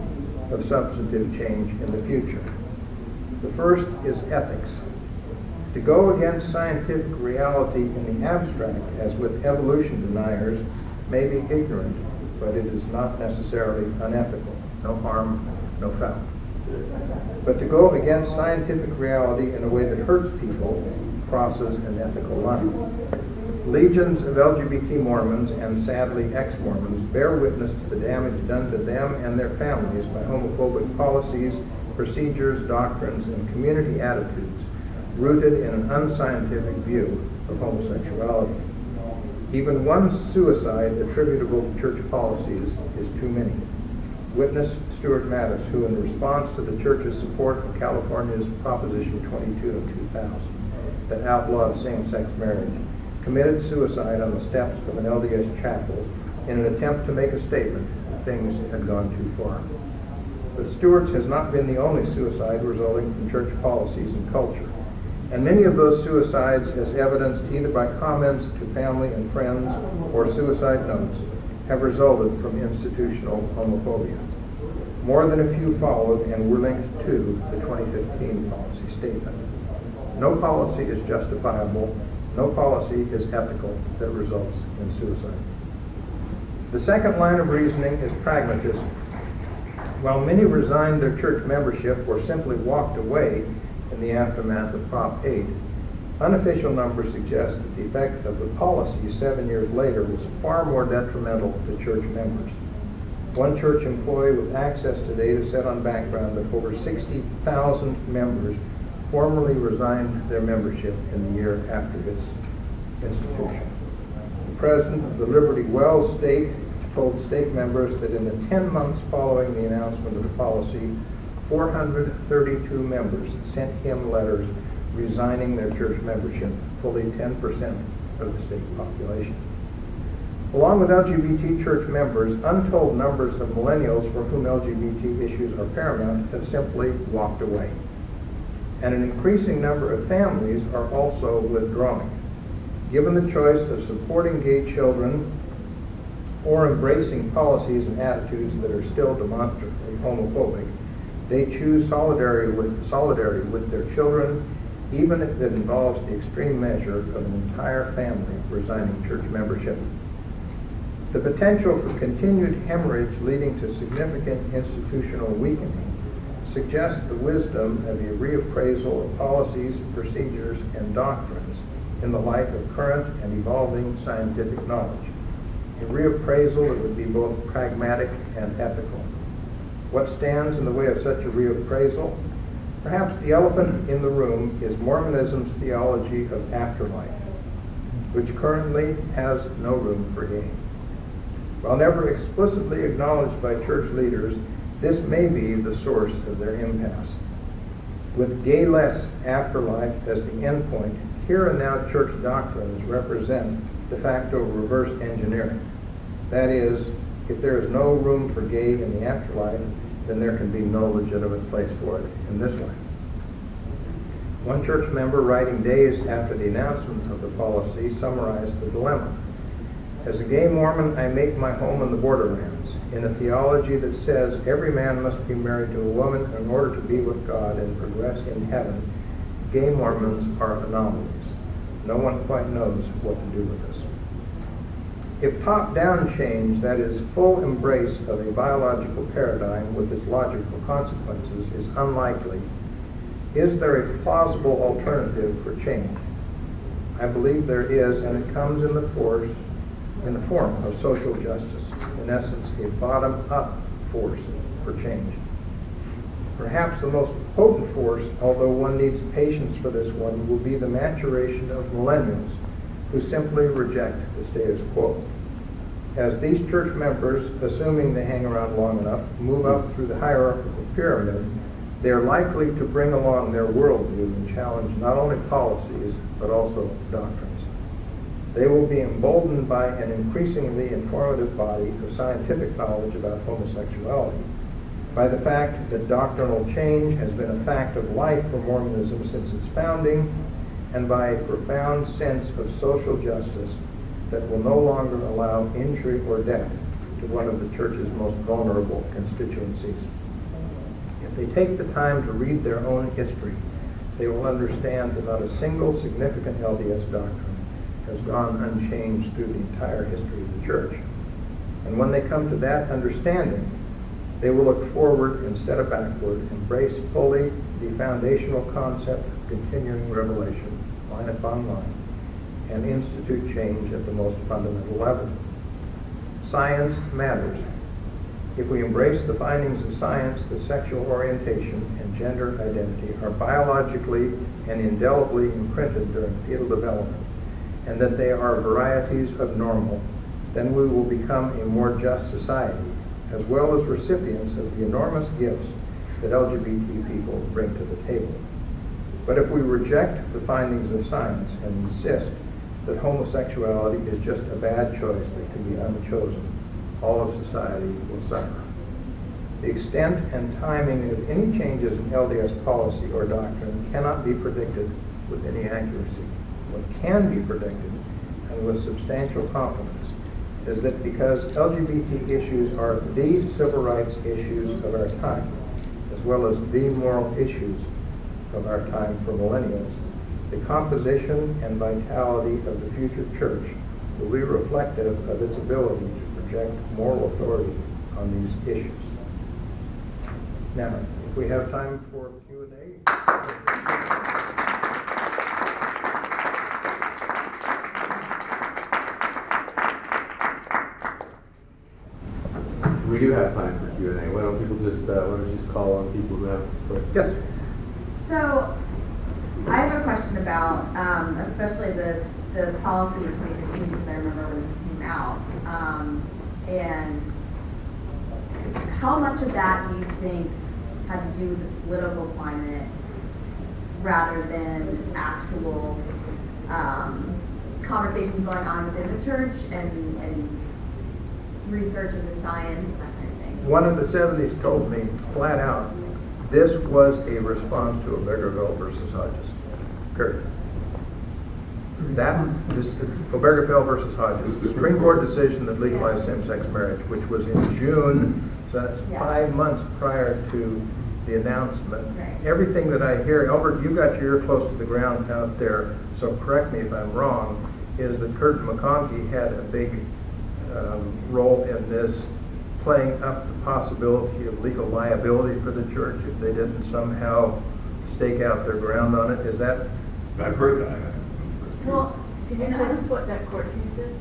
of substantive change in the future. The first is ethics. To go against scientific reality in the abstract, as with evolution deniers, may be ignorant, but it is not necessarily unethical. No harm, no foul. But to go against scientific reality in a way that hurts people crosses an ethical line. Legions of LGBT Mormons and sadly ex-Mormons bear witness to the damage done to them and their families by homophobic policies, procedures, doctrines, and community attitudes rooted in an unscientific view of homosexuality. Even one suicide attributable to church policies is too many. Witness Stuart Mattis, who in response to the Church's support of California's Proposition 22 in 2000 that outlawed same-sex marriage, committed suicide on the steps of an LDS chapel in an attempt to make a statement that things had gone too far. But Stewart's has not been the only suicide resulting from church policies and culture. And many of those suicides, as evidenced either by comments to family and friends or suicide notes, have resulted from institutional homophobia. More than a few followed and were linked to the 2015 policy statement. No policy is justifiable No policy is ethical that results in suicide. The second line of reasoning is pragmatism. While many resigned their church membership or simply walked away in the aftermath of Prop 8, unofficial numbers suggest that the effect of the policy 7 years later was far more detrimental to church members. One church employee with access to data said on background that over 60,000 members formally resigned their membership in the year after its institution. The president of the Liberty Wells Stake told stake members that in the 10 months following the announcement of the policy, 432 members sent him letters resigning their church membership, fully 10% of the stake population. Along with LGBT church members, untold numbers of millennials for whom LGBT issues are paramount have simply walked away. And an increasing number of families are also withdrawing. Given the choice of supporting gay children or embracing policies and attitudes that are still demonstrably homophobic, they choose solidarity with their children, even if it involves the extreme measure of an entire family resigning church membership. The potential for continued hemorrhage leading to significant institutional weakening suggests the wisdom of a reappraisal of policies, procedures, and doctrines in the light of current and evolving scientific knowledge. A reappraisal that would be both pragmatic and ethical. What stands in the way of such a reappraisal? Perhaps the elephant in the room is Mormonism's theology of afterlife, which currently has no room for gay. While never explicitly acknowledged by church leaders, this may be the source of their impasse. With gay-less afterlife as the endpoint, here and now church doctrines represent de facto reverse engineering. That is, if there is no room for gay in the afterlife, then there can be no legitimate place for it in this life. One church member, writing days after the announcement of the policy, summarized the dilemma. As a gay Mormon, I make my home in the borderlands, in a theology that says every man must be married to a woman in order to be with God and progress in heaven. Gay Mormons are anomalies. No one quite knows what to do with this. If top-down change, that is, full embrace of a biological paradigm with its logical consequences, is unlikely, is there a plausible alternative for change? I believe there is, and it comes in the form of social justice, in essence, a bottom-up force for change. Perhaps the most potent force, although one needs patience for this one, will be the maturation of millennials who simply reject the status quo. As these church members, assuming they hang around long enough, move up through the hierarchical pyramid, they are likely to bring along their worldview and challenge not only policies, but also doctrines. They will be emboldened by an increasingly informative body of scientific knowledge about homosexuality, by the fact that doctrinal change has been a fact of life for Mormonism since its founding, and by a profound sense of social justice that will no longer allow injury or death to one of the church's most vulnerable constituencies. If they take the time to read their own history, they will understand that not a single significant LDS doctrine has gone unchanged through the entire history of the church. And when they come to that understanding, they will look forward instead of backward, embrace fully the foundational concept of continuing revelation, line upon line, and institute change at the most fundamental level. Science matters. If we embrace the findings of science that sexual orientation and gender identity are biologically and indelibly imprinted during fetal development, and that they are varieties of normal, then we will become a more just society, as well as recipients of the enormous gifts that LGBT people bring to the table. But if we reject the findings of science and insist that homosexuality is just a bad choice that can be unchosen, all of society will suffer. The extent and timing of any changes in LDS policy or doctrine cannot be predicted with any accuracy. What can be predicted, and with substantial confidence, is that because LGBT issues are the civil rights issues of our time, as well as the moral issues of our time for millennials, The composition and vitality of the future church will be reflective of its ability to project moral authority on these issues. Now, if we have time for Q&A. We do have time for Q&A. Why don't you just call on people who have questions? Yes. So, I have a question about, especially the policy of 2015, because I remember when it came out, and how much of that do you think had to do with the political climate rather than actual conversations going on within the church and research into science, that kind of thing? One of the 70s told me flat out, this was a response to Obergefell versus Hodges. Period. Obergefell versus Hodges, the Supreme Court decision that legalized same-sex marriage, which was in June, so that's 5 months prior to the announcement. Right. Everything that I hear, Albert, you got your ear close to the ground out there, so correct me if I'm wrong, is that Curtin McConkie had a big role in this, playing up the possibility of legal liability for the church if they didn't somehow stake out their ground on it. Is that? I've heard that. Well, Can you tell us what that court case is?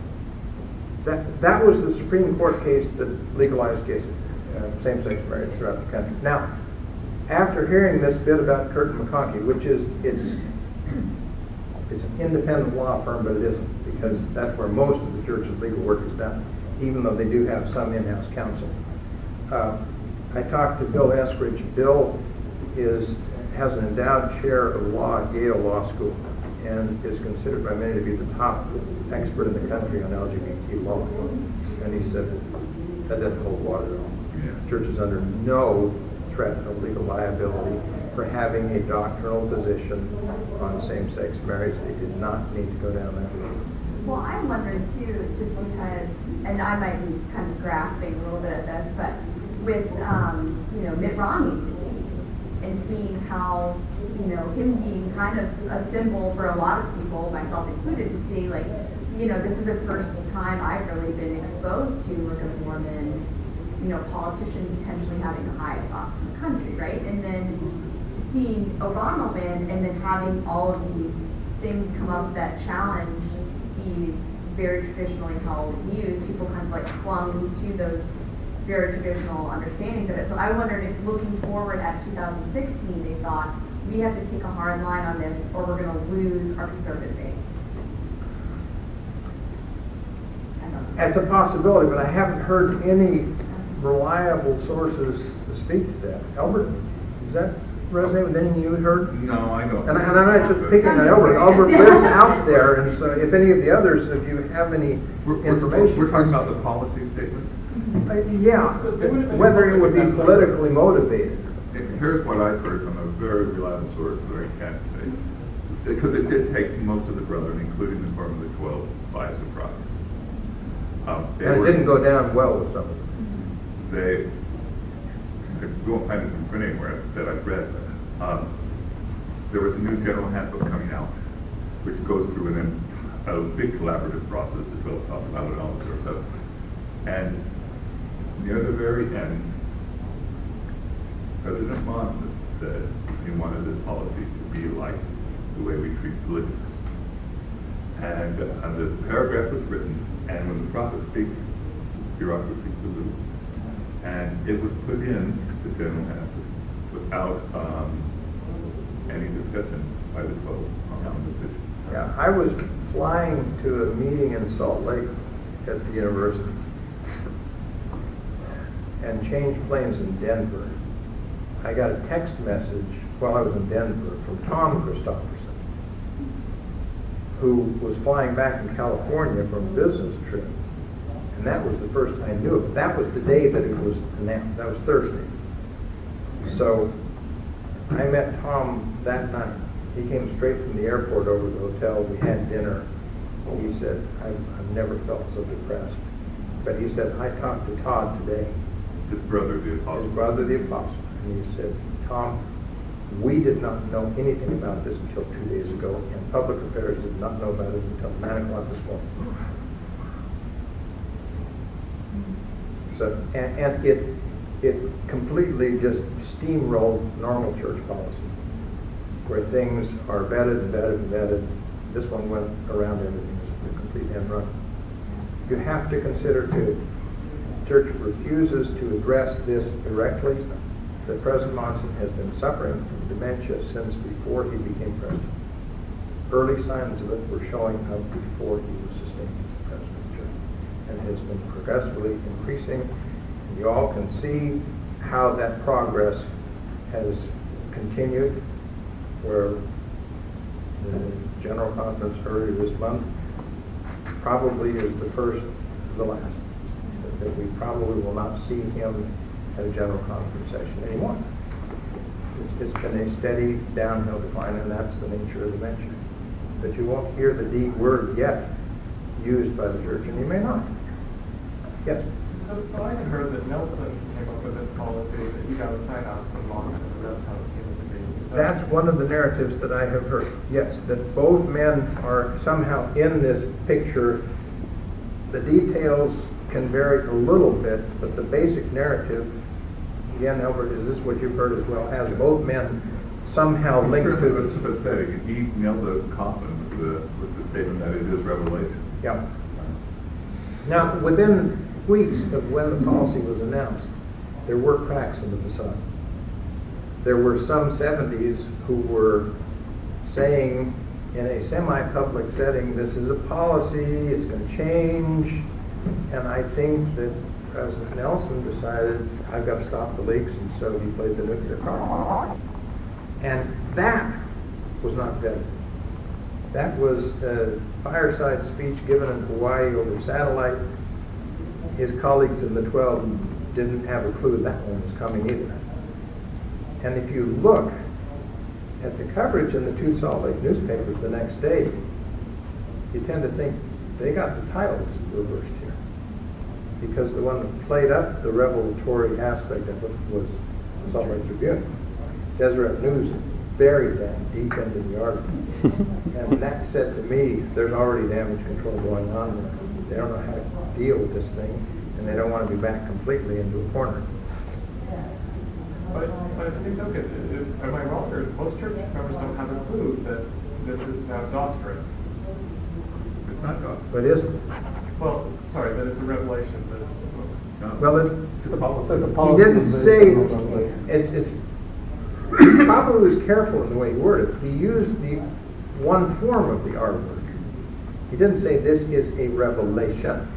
That was the Supreme Court case that legalized same-sex marriage throughout the country. Now, after hearing this bit about Curtin McConkie, which is, it's an independent law firm, but it isn't, because that's where most of the church's legal work is done, even though they do have some in-house counsel. I talked to Bill Eskridge. Bill has an endowed chair of law at Yale Law School and is considered by many to be the top expert in the country on LGBT law. And he said that doesn't hold water at all. Yeah. Church is under no threat of legal liability for having a doctrinal position on same-sex marriage. They did not need to go down that road. well, I'm wondering too, just because, and I might be kind of grasping a little bit at this, but with, Mitt Romney's speech and seeing how, him being kind of a symbol for a lot of people, myself included, to see like, this is the first time I've really been exposed to like a Mormon, politician potentially having the highest office in the country, right? And then seeing Obama win and then having all of these things come up that challenge these very traditionally held views, people kind of like clung to those very traditional understandings of it. So I wondered if looking forward at 2016, they thought, we have to take a hard line on this or we're going to lose our conservative base. It's a possibility, but I haven't heard any reliable sources to speak to that. Albert, does that resonate with anything you heard? No, I don't. And I'm not just picking on Albert. Albert lives out there, and so if any of the others, if you have any information. We're talking about the policy statement. Yeah, whether it would be politically motivated. Here's what I've heard from a very reliable source that I can't say. Because it did take most of the brethren, including the Quorum of the 12, by surprise. And it didn't go down well with some of them. We won't find this in print anywhere that I've read. There was a new general handbook coming out, which goes through a big collaborative process that Bill talked about and all this sort of stuff. And near the very end, President Monson said he wanted this policy to be like the way we treat politics. And the paragraph was written, and when the prophet speaks, bureaucracy salutes. And it was put in the general handbook without any discussion by the 12 on this issue. Yeah, I was flying to a meeting in Salt Lake at the university and changed planes in Denver. I got a text message while I was in Denver from Tom Christopherson, who was flying back from California from a business trip. And that was the first I knew of it. That was the day that it was announced. That was Thursday. So I met Tom that night. He came straight from the airport over to the hotel. We had dinner. He said, I've never felt so depressed. But he said, I talked to Todd today. His brother, the apostle. His brother, the apostle. And he said, Tom, We did not know anything about this until 2 days ago, and Public Affairs did not know about it until 9 o'clock this morning. So, and it completely just steamrolled normal church policy, where things are vetted and vetted and vetted. This one went around everything, it's a complete end run. You have to consider too, the church refuses to address this directly, that President Monson has been suffering from dementia since before he became president. Early signs of it were showing up before he was sustained as president of the church, and has been progressively increasing. And you all can see how that progress has continued, where the General Conference earlier this month probably is the first of the last. That we probably will not see him at a General Conference session anymore. It's been a steady downhill decline, and that's the nature of dementia. But you won't hear the D word yet used by the church, and you may not. Yes? So I had heard that Nelson came up with this policy that you got to sign off from Monson, and that's how it came to be. That's one of the narratives that I have heard. Yes, that both men are somehow in this picture. The details can vary a little bit, but the basic narrative, again, Albert, is this what you've heard as well, has both men somehow linked It to was this. pathetic. He nailed the coffin with the statement that it is revelation. Yeah. Now, within weeks of when the policy was announced, there were cracks in the facade. There were some 70s who were saying in a semi-public setting, this is a policy, it's going to change. And I think that President Nelson decided, I've got to stop the leaks, and so he played the nuclear card. And that was not vetted. That was a fireside speech given in Hawaii over satellite. His colleagues in the 12 didn't have a clue that one was coming either. And if you look at the coverage in the two Salt Lake newspapers the next day, you tend to think they got the titles reversed here. Because the one that played up the revelatory aspect of it was the Salt Lake Tribune. Deseret News buried that deep into the article. And that said to me, there's already damage control going on there. They don't know how to deal with this thing, and they don't want to be backed completely into a corner. But at the same token, am I wrong, or most church members don't have a clue that this is now doctrine? It's not God. But isn't. Well, sorry, that it's a revelation. No. Well, It's the policy. he didn't say, it's he probably was careful in the way he worded it. He used the one form of the R word. He didn't say this is a revelation.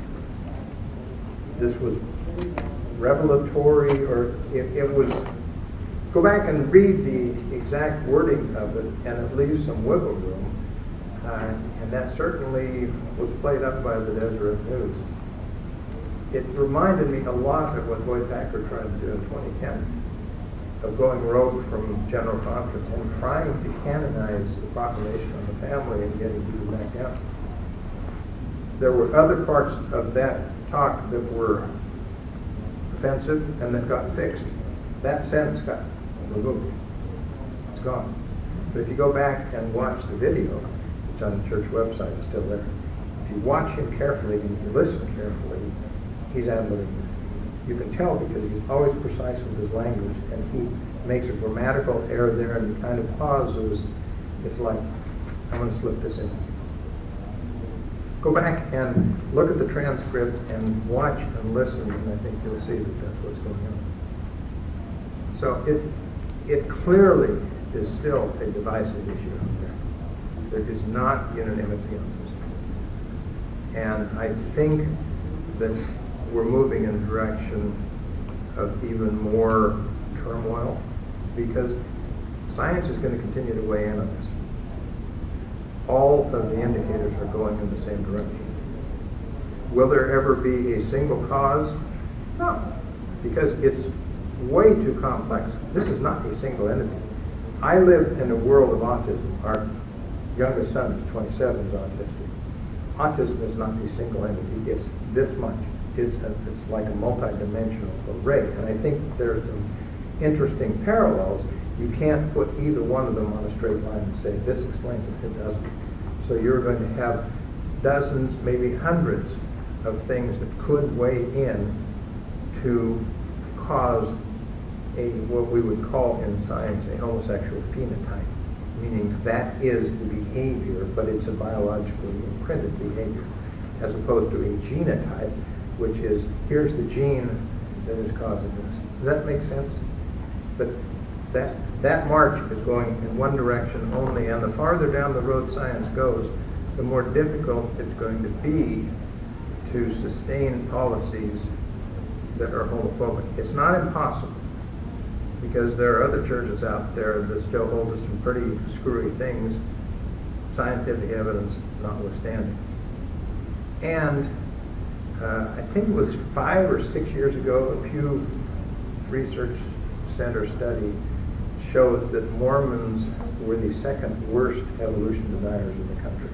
This was revelatory, or it was, go back and read the exact wording of it, and it leaves some wiggle room. And that certainly was played up by the Deseret News. It reminded me a lot of what Boyd Packer tried to do in 2010, of going rogue from General Conference and trying to canonize the proclamation on the family and getting people back out. There were other parts of that talk that were offensive and that got fixed. That sentence got removed. It's gone. But if you go back and watch the video, it's on the church website, it's still there. If you watch him carefully and you listen carefully, he's ad-libbing. You can tell because he's always precise with his language, and he makes a grammatical error there, and he kind of pauses. It's like, I'm going to slip this in. Go back and look at the transcript and watch and listen, and I think you'll see that that's what's going on. So it clearly is still a divisive issue out there. There is not unanimity on this. And I think that we're moving in the direction of even more turmoil, because science is going to continue to weigh in on this. All of the indicators are going in the same direction. Will there ever be a single cause? No, because it's way too complex. This is not a single entity. I live in a world of autism. Our youngest son, who's 27, is autistic. Autism is not a single entity. It's this much. It's like a multi-dimensional array. And I think there's some interesting parallels You can't put either one of them on a straight line and say, this explains it, it doesn't. So you're going to have dozens, maybe hundreds of things that could weigh in to cause what we would call in science a homosexual phenotype, meaning that is the behavior, but it's a biologically imprinted behavior, as opposed to a genotype, which is, here's the gene that is causing this. Does that make sense? But that march is going in one direction only, and the farther down the road science goes, the more difficult it's going to be to sustain policies that are homophobic. It's not impossible, because there are other churches out there that still hold to some pretty screwy things, scientific evidence notwithstanding. And I think it was 5 or 6 years ago, a Pew Research Center study showed that Mormons were the second worst evolution deniers in the country.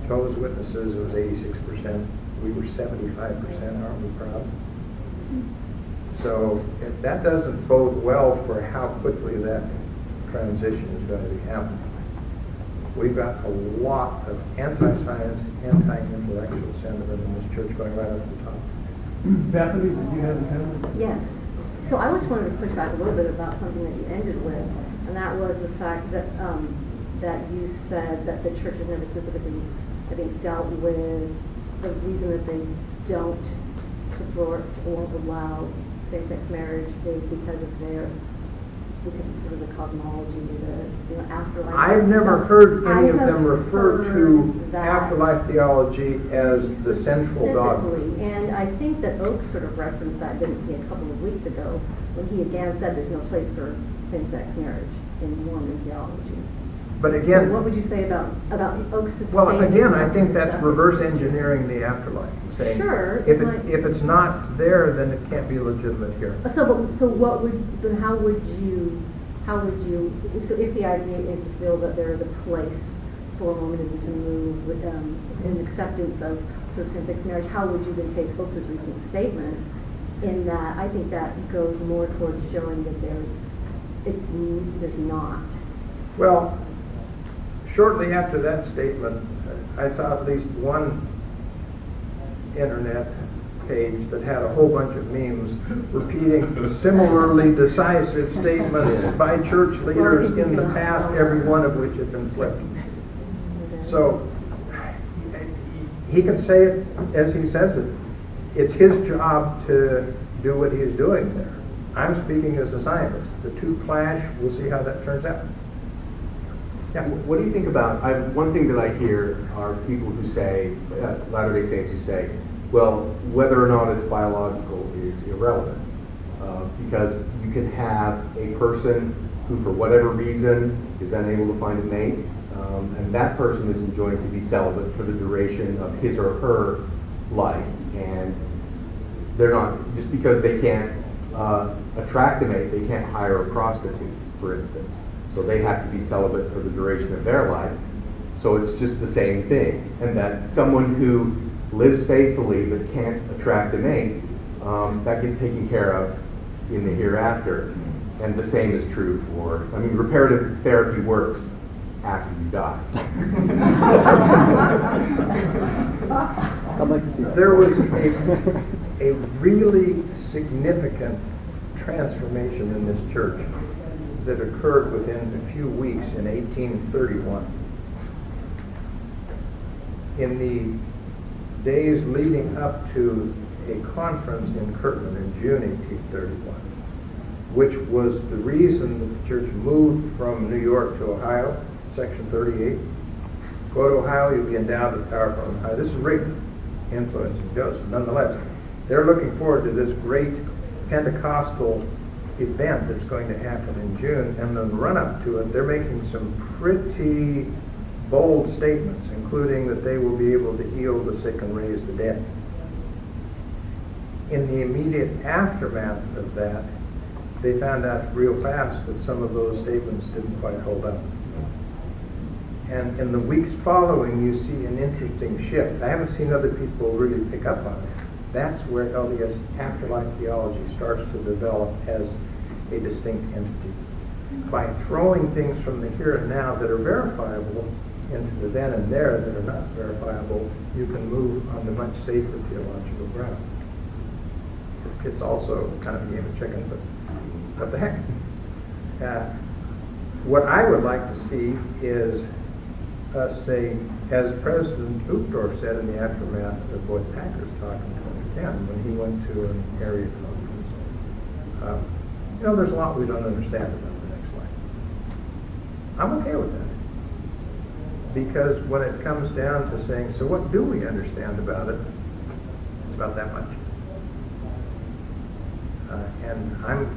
Jehovah's Witnesses, it was 86%. We were 75%, aren't we proud? So that doesn't bode well for how quickly that transition is going to be happening. We've got a lot of anti-science, anti-intellectual sentiment in this church going right up to the top. Bethany, did you have a comment? Yes. So I just wanted to push back a little bit about something that you ended with, and that was the fact that that you said that the church has never specifically, I think, dealt with the reason that they don't support or allow same-sex marriage is because of sort of the cosmology, the afterlife. I've never heard any of them refer to that afterlife theology as the central dogma. specifically. And I think that Oak sort of referenced that, didn't he, a couple of weeks ago, when he again said there's no place for same-sex marriage in Mormon theology. But again, So what would you say about Oak's well, sustaining again, I think that that's stuff? reverse engineering the afterlife. Saying, Sure, if but- it's not there, then it can't be legitimate here. So what would, then how would you, so if the idea is to feel that there is a place for Mormonism to move with, in acceptance of sort of same-sex marriage, how would you then take Oak's recent statement in that? I think that goes more towards showing that there's not. Well, shortly after that statement, I saw at least one internet page that had a whole bunch of memes repeating similarly decisive statements by church leaders in the past, every one of which had been flipped. So he can say it as he says it. It's his job to do what he's doing there. I'm speaking as a scientist. The two clash. We'll see how that turns out. Yeah. What do you think about, one thing that I hear are people who say, Latter-day Saints who say, well, whether or not it's biological is irrelevant. Because you can have a person who, for whatever reason, is unable to find a mate, and that person is enjoined to be celibate for the duration of his or her life, and they're not, just because they can't attract a mate, they can't hire a prostitute, for instance. So they have to be celibate for the duration of their life. So it's just the same thing. And that someone who lives faithfully but can't attract a mate, that gets taken care of in the hereafter. And the same is true for, I mean, reparative therapy works after you die. I'd like to see that. There was a really significant transformation in this church that occurred within a few weeks in 1831. In the days leading up to a conference in Kirtland in June 1831, which was the reason that the church moved from New York to Ohio, Section 38. Go to Ohio, you'll be endowed with power from Ohio. This is Reagan influencing Joseph. Nonetheless, they're looking forward to this great Pentecostal event that's going to happen in June, and the run-up to it, they're making some pretty bold statements, including that they will be able to heal the sick and raise the dead. In the immediate aftermath of that, they found out real fast that some of those statements didn't quite hold up. And in the weeks following, you see an interesting shift. I haven't seen other people really pick up on it. That's where LDS afterlife theology starts to develop as a distinct entity. by throwing things from the here and now that are verifiable into the then and there that are not verifiable, you can move on to much safer theological ground. It's also kind of a game of chicken, but what the heck? What I would like to see is us say, as President Uchtdorf said in the aftermath of Boyd Packer's talk in 2010 when he went to an area conference, there's a lot we don't understand about the next life. I'm okay with that. Because when it comes down to saying, so what do we understand about it? It's about that much. And I'm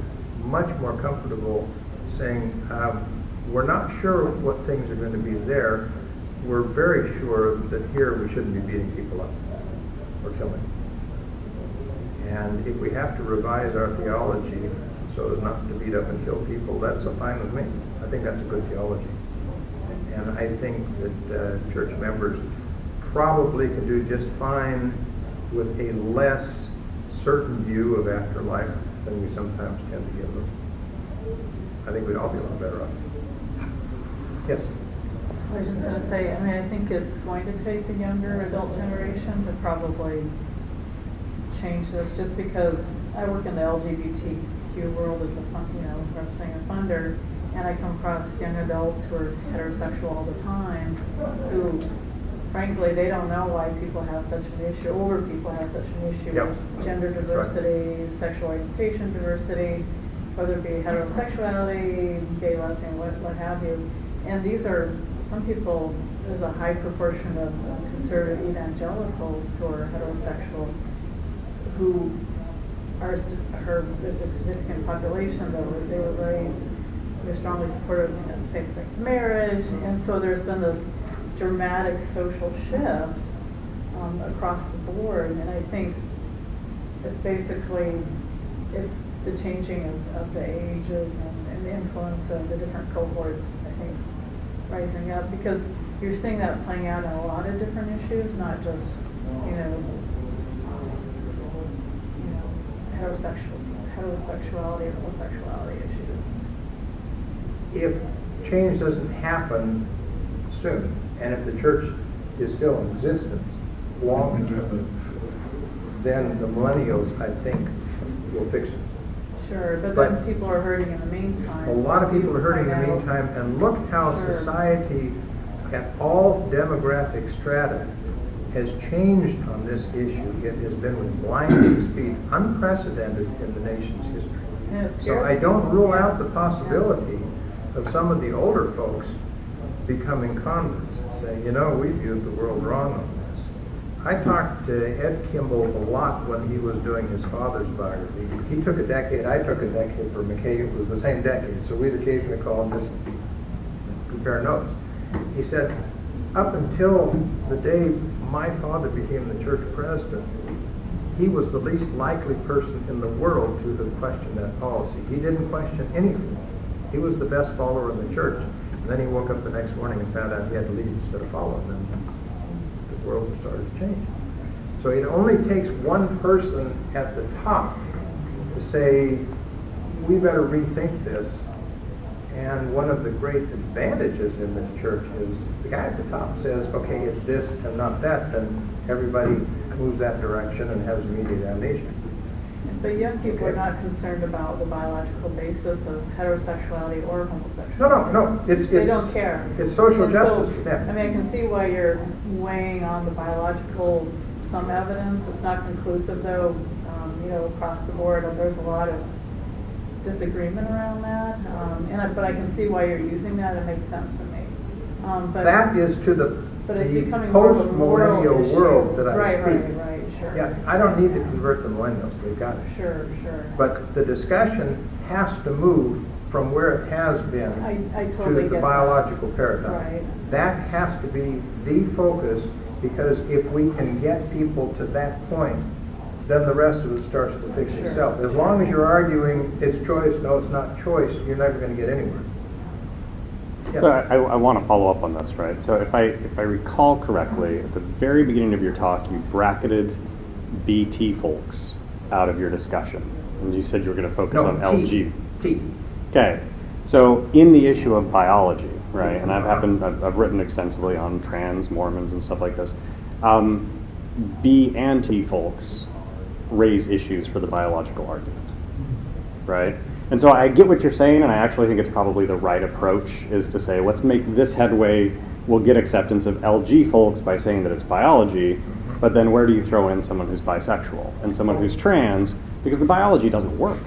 much more comfortable saying, we're not sure what things are going to be there. We're very sure that here we shouldn't be beating people up or killing. And if we have to revise our theology so as not to beat up and kill people, that's fine with me. I think that's a good theology. And I think that church members probably can do just fine with a less certain view of afterlife than we sometimes tend to give them. I think we'd all be a lot better off. Yes? I was just going to say, I think it's going to take the younger adult generation to probably change this, just because I work in the LGBTQ world as representing a funder, and I come across young adults who are heterosexual all the time, who, frankly, they don't know why people have such an issue, older people have such an issue with gender diversity, sexual orientation diversity, whether it be heterosexuality, gay, lesbian, what have you. And these are, some people, there's a high proportion of conservative evangelicals who are heterosexual, who are, there's a significant population that they were very strongly supportive of same-sex marriage, and so there's been this dramatic social shift across the board, and I think it's basically, it's the changing of the ages and the influence of the different cohorts, I think, rising up, because you're seeing that playing out in a lot of different issues, not just, heterosexuality or homosexuality issues. If change doesn't happen soon, and if the church is still in existence long term, then the millennials, I think, will fix it. Sure, but then people are hurting in the meantime. A lot of people are hurting in the meantime, and look how society at all demographic strata has changed on this issue. It has been with blinding speed, unprecedented in the nation's history. So I don't rule out the possibility of some of the older folks becoming converts and saying, we viewed the world wrong on this. I talked to Ed Kimball a lot when he was doing his father's biography. He took a decade, I took a decade for McKay. It was the same decade, so we'd occasionally call and just compare notes. He said, up until the day my father became the church president, he was the least likely person in the world to have questioned that policy. He didn't question anything. He was the best follower in the church. And then he woke up the next morning and found out he had to leave instead of follow, and then the world started to change. So it only takes one person at the top to say, we better rethink this. And one of the great advantages in this church is the guy at the top says, okay, it's this and not that, then everybody moves that direction and has immediate amnesia. But young people are not concerned about the biological basis of heterosexuality or homosexuality. No. They don't care. It's social and justice so, to them. I can see why you're weighing on the biological, some evidence. It's not conclusive, though, across the board. There's a lot of disagreement around that. But I can see why you're using that. It makes sense to me. But that is to the post-millennial world that I speak. Right, sure. Yeah, I don't need to convert the millennials. They've got it. Sure. But the discussion has to move from where it has been I totally to the get biological paradigm. Right. That has to be the focus, because if we can get people to that point, then the rest of it starts to fix itself. As long as you're arguing it's choice, no, it's not choice, you're never going to get anywhere. Yeah. So I want to follow up on this, right? So if I recall correctly, at the very beginning of your talk, you bracketed BT folks out of your discussion, and you said you were going to focus on LG. T. Okay, So in the issue of biology, right, and I've written extensively on trans Mormons and stuff like this. B and T folks raise issues for the biological argument, right? And so I get what you're saying, and I actually think it's probably the right approach is to say, let's make this headway. We'll get acceptance of LG folks by saying that it's biology, but then where do you throw in someone who's bisexual and someone who's trans? Because the biology doesn't work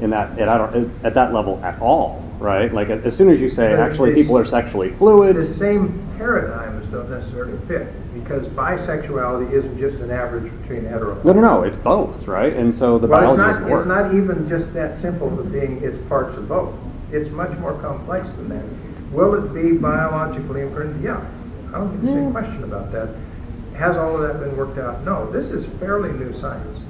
in that at that level at all, right? Like as soon as you say actually people are sexually fluid, The same paradigms don't necessarily fit, because bisexuality isn't just an average between hetero. no, it's both, right? And so the Well, biology doesn't work. it's not even just that simple of being it's parts of both. It's much more complex than that. Will it be biologically imprinted? Yeah. I don't think there's any question about that. Has all of that been worked out? No. This is fairly new science.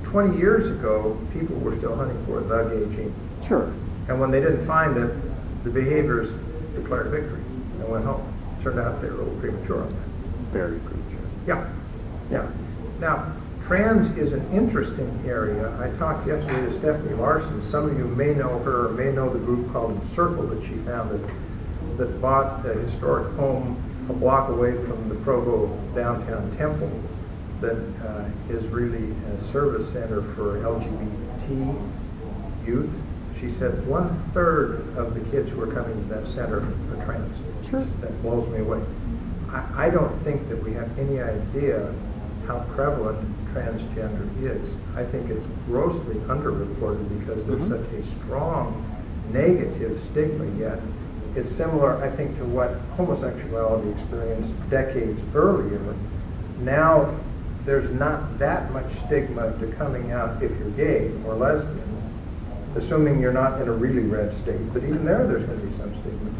20 years ago, people were still hunting for the gay gene. Sure. And when they didn't find it, the behaviors declared victory and went home. Turned out they were a little premature on that. Very premature. Yeah. Now, trans is an interesting area. I talked yesterday to Stephanie Larson. Some of you may know her, or may know the group called Encircle that she founded, that bought a historic home a block away from the Provo downtown temple that is really a service center for LGBT youth. She said 1/3 of the kids who are coming to that center are trans. Sure. That blows me away. I don't think that we have any idea how prevalent transgender is. I think it's grossly underreported because there's such a strong negative stigma yet. It's similar, I think, to what homosexuality experienced decades earlier. Now, there's not that much stigma to coming out if you're gay or lesbian, assuming you're not in a really red state. But even there's going to be some stigma.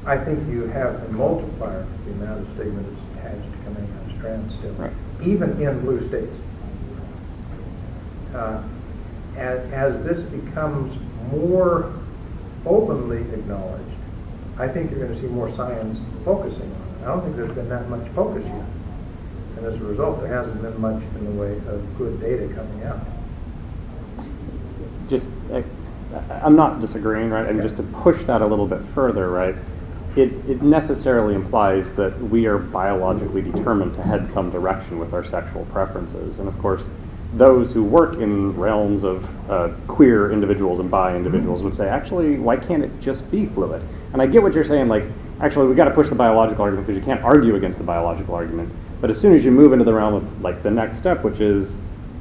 I think you have a multiplier of the amount of stigma that's attached to coming out as trans still, Right. even in blue states. As this becomes more openly acknowledged, I think you're going to see more science focusing on it. I don't think there's been that much focus yet. And as a result, there hasn't been much in the way of good data coming out. Just, I'm not disagreeing, right? And just to push that a little bit further, right? It necessarily implies that we are biologically determined to head some direction with our sexual preferences. And of course, those who work in realms of queer individuals and bi individuals would say, actually, why can't it just be fluid? And I get what you're saying, like, actually, we've got to push the biological argument because you can't argue against the biological argument. But as soon as you move into the realm of, like, the next step, which is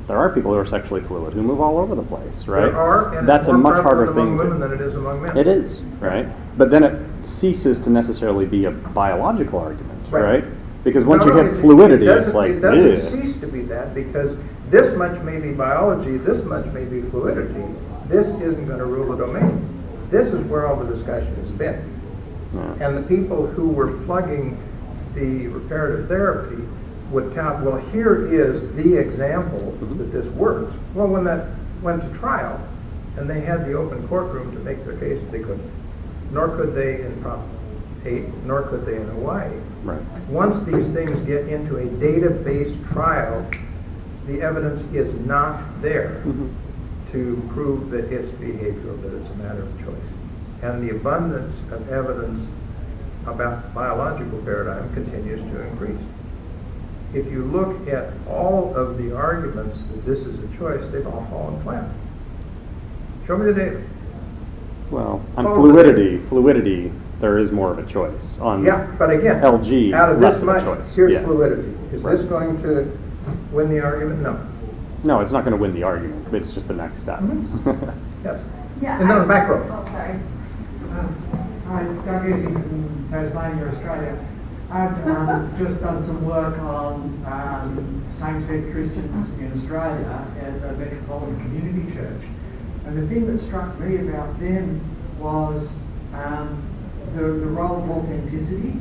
there are people who are sexually fluid who move all over the place, right? There are, and that's it's a more much harder prevalent thing among women than it is among men. It is, right? But then it ceases to necessarily be a biological argument, right? Because once you hit fluidity, it's like, it doesn't cease to be that, because this much may be biology, this much may be fluidity. This isn't going to rule the domain. This is where all the discussion has been. Yeah. And the people who were plugging the reparative therapy would count, well, here is the example that this works. Well, when that went to trial, and they had the open courtroom to make their case, they couldn't. Nor could they in Prop 8, nor could they in Hawaii. Right. Once these things get into a data-based trial, the evidence is not there to prove that it's behavioral, that it's a matter of choice. And the abundance of evidence about biological paradigm continues to increase. If you look at all of the arguments that this is a choice, they've all fallen flat. Show me the data. Well, on fluidity, there is more of a choice. On Yeah, but again, LG, out of less this of a much, choice. here's Yeah. fluidity. Is Right. this going to win the argument? No. No, it's not going to win the argument. It's just the next step. Yes. Yeah. And then the back row. Oh, sorry. Hi, Doug Easing from Tasmania, Australia. I've just done some work on same-sex Christians in Australia at the Metropolitan Community Church. And the thing that struck me about them was the role of authenticity,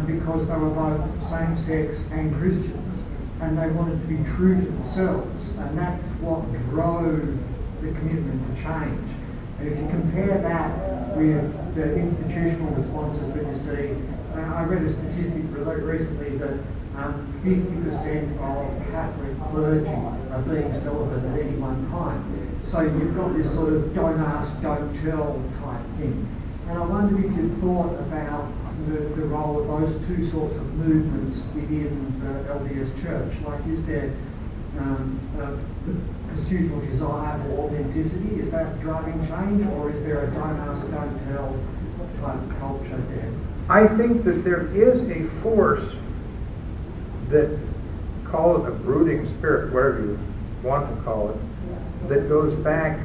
because they were both same-sex and Christians, and they wanted to be true to themselves, and that's what drove the commitment to change. And if you compare that with the institutional responses that you see, I read a statistic recently that 50% of Catholic clergy are being celibate at any one time. So you've got this sort of don't ask, don't tell type thing. And I wondered if you thought about the role of those two sorts of movements within the LDS Church. Like, is there a pursuit or desire for authenticity? Is that driving change, or is there a don't ask, don't tell type culture there? I think that there is a force that, call it a brooding spirit, whatever you want to call it, that goes back,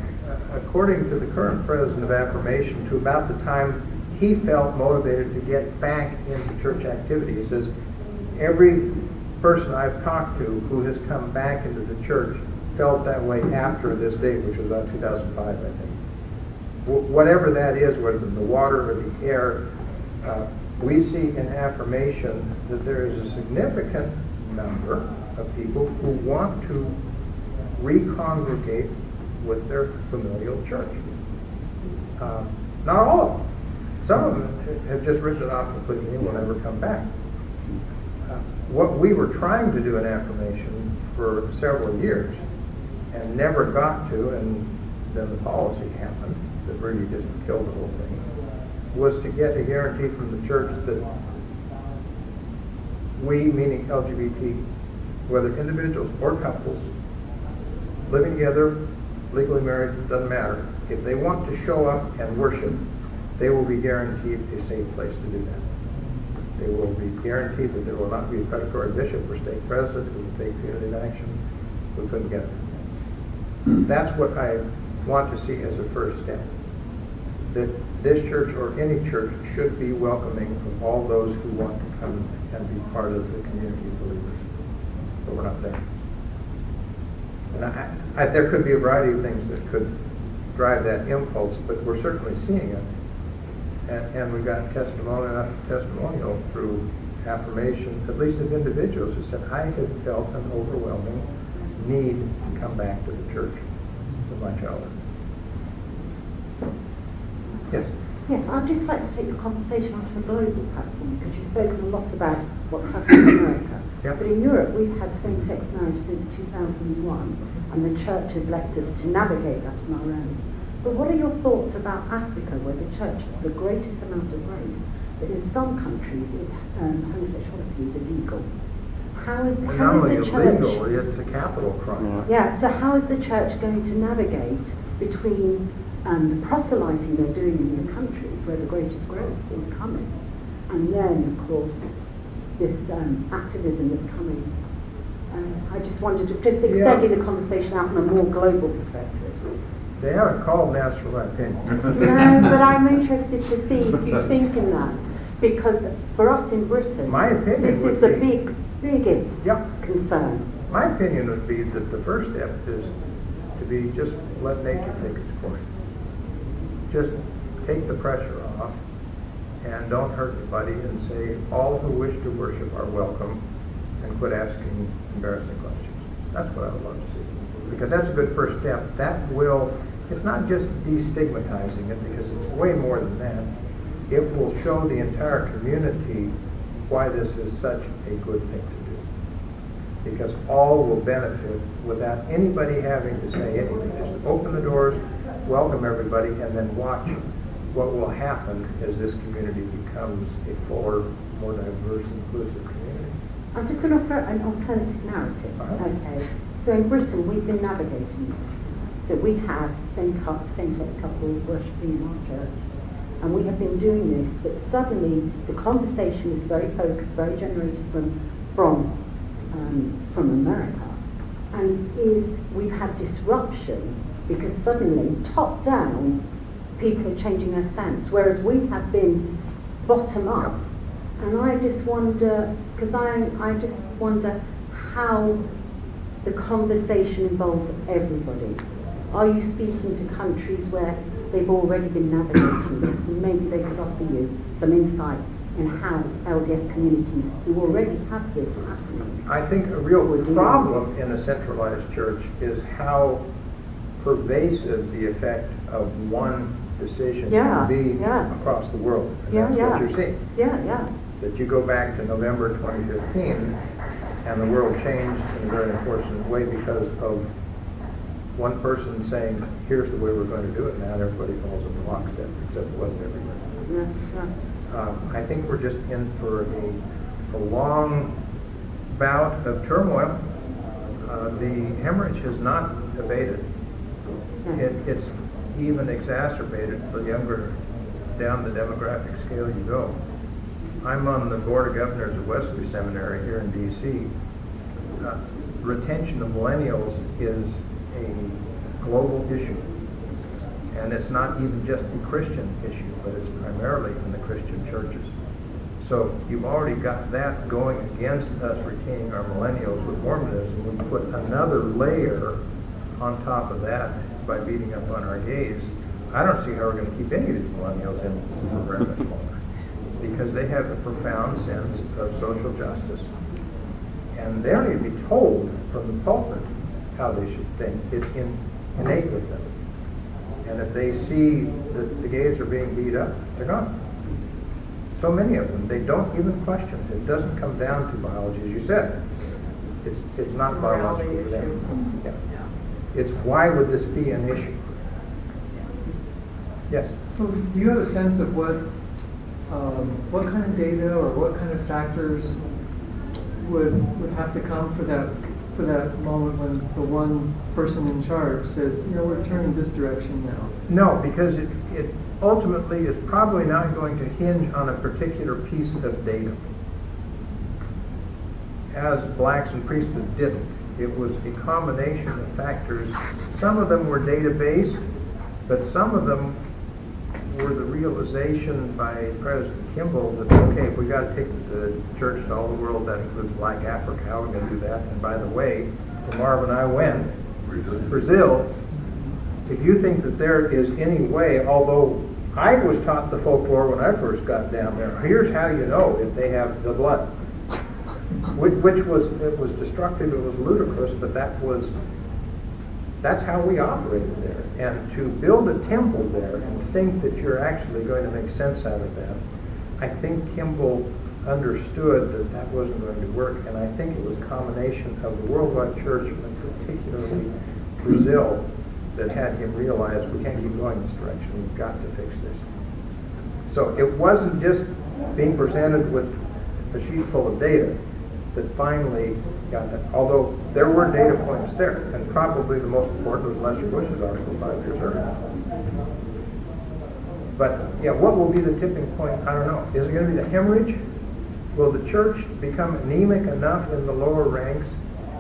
according to the current president of Affirmation, to about the time he felt motivated to get back into church activity. He says, every person I've talked to who has come back into the church felt that way after this date, which was about 2005, I think. Whatever that is, whether the water or the air, we see in Affirmation that there is a significant number of people who want to recongregate with their familial church. Not all of them. Some of them have just written it off completely and will never come back. What we were trying to do in Affirmation for several years and never got to, and then the policy happened that really just killed the whole thing, was to get a guarantee from the church that we, meaning LGBT, whether individuals or couples, living together, legally married, doesn't matter. If they want to show up and worship, they will be guaranteed a safe place to do that. They will be guaranteed that there will not be a predatory bishop or stake president who will take punitive action. We couldn't get it. That's what I want to see as a first step. That this church or any church should be welcoming of all those who want to come and be part of the community of believers. But we're not there. And there could be a variety of things that could drive that impulse, but we're certainly seeing it. And we've got testimonial through Affirmation, at least of individuals who said, I have felt an overwhelming need to come back to the church with my childhood. Yes? Yes, I'd just like to take the conversation onto a global platform, because you've spoken a lot about what's happening in America. Yep. But in Europe, we've had same-sex marriage since 2001, and the church has left us to navigate that on our own. But what are your thoughts about Africa, where the church has the greatest amount of growth, but in some countries homosexuality is illegal? How is the church... illegal, it's a capital crime. Yeah, so how is the church going to navigate between the proselyting they're doing in these countries where the greatest growth is coming, and then, of course, this activism that's coming? I just wanted to extending the conversation out from a more global perspective. They haven't called and asked for my opinion. No, but I'm interested to see if you think in that, because for us in Britain, my opinion this is the biggest concern. My opinion would be that the first step is to be just let nature take its course. Just take the pressure off and don't hurt anybody, and say all who wish to worship are welcome, and quit asking embarrassing questions. That's what I would love to see. Because that's a good first step. That will, it's not just destigmatizing it, because it's way more than that. It will show the entire community why this is such a good thing to do. Because all will benefit without anybody having to say anything. Just open the doors, welcome everybody, and then watch what will happen as this community becomes a fuller, more diverse, inclusive community. I'm just going to offer an alternative narrative. Okay. So in Britain, we've been navigating this. So we have same-sex couples worshipping in our church, and we have been doing this, but suddenly the conversation is very focused, very generated from America, and we've had disruption because suddenly, top down, people are changing their stance, whereas we have been bottom up. And I just wonder, because I just wonder how the conversation involves everybody. Are you speaking to countries where they've already been navigating this, and maybe they could offer you some insight in how LDS communities who already have this happening? I think a real problem in a centralized church is how pervasive the effect of one decision can be across the world. And that's what you're seeing. Yeah. That you go back to November 2015, And the world changed in a very unfortunate way because of one person saying, here's the way we're going to do it now, and everybody falls into lockstep, except it wasn't everywhere. I think we're just in for a long bout of turmoil. The hemorrhage has not abated. It's even exacerbated the younger down the demographic scale you go. I'm on the board of governors of Wesley Seminary here in D.C. Retention of millennials is a global issue. And it's not even just a Christian issue, but it's primarily in the Christian churches. So you've already got that going against us retaining our millennials with Mormonism. We put another layer on top of that by beating up on our gays. I don't see how we're going to keep any of these millennials in for very much longer, because they have a profound sense of social justice. And they don't need to be told from the pulpit how they should think. It's innate with them. And if they see that the gays are being beat up, they're gone. So many of them, they don't even question it. It doesn't come down to biology, as you said. It's not biological for them. Yeah. It's why would this be an issue? Yes? So do you have a sense of what kind of data or what kind of factors would have to come for that moment when the one person in charge says, we're turning this direction now? No, because it ultimately is probably not going to hinge on a particular piece of data. As blacks and priesthood didn't. It was a combination of factors. Some of them were data-based, but some of them were the realization by President Kimball that, okay, if we got to take the church to all the world, that includes Black Africa, how are we going to do that? And by the way, when Marv and I went, Brazil, if you think that there is any way, although I was taught the folklore when I first got down there, here's how you know if they have the blood. Which was, it was destructive, it was ludicrous, but that's how we operated there. And to build a temple there and think that you're actually going to make sense out of that, I think Kimball understood that that wasn't going to work, and I think it was a combination of the worldwide church, and particularly Brazil, that had him realize we can't keep going this direction, we've got to fix this. So it wasn't just being presented with a sheet full of data that finally got that, although there were data points there, and probably the most important was Lester Bush's article 5 years earlier. But yeah, what will be the tipping point? I don't know. Is it going to be the hemorrhage? Will the church become anemic enough in the lower ranks?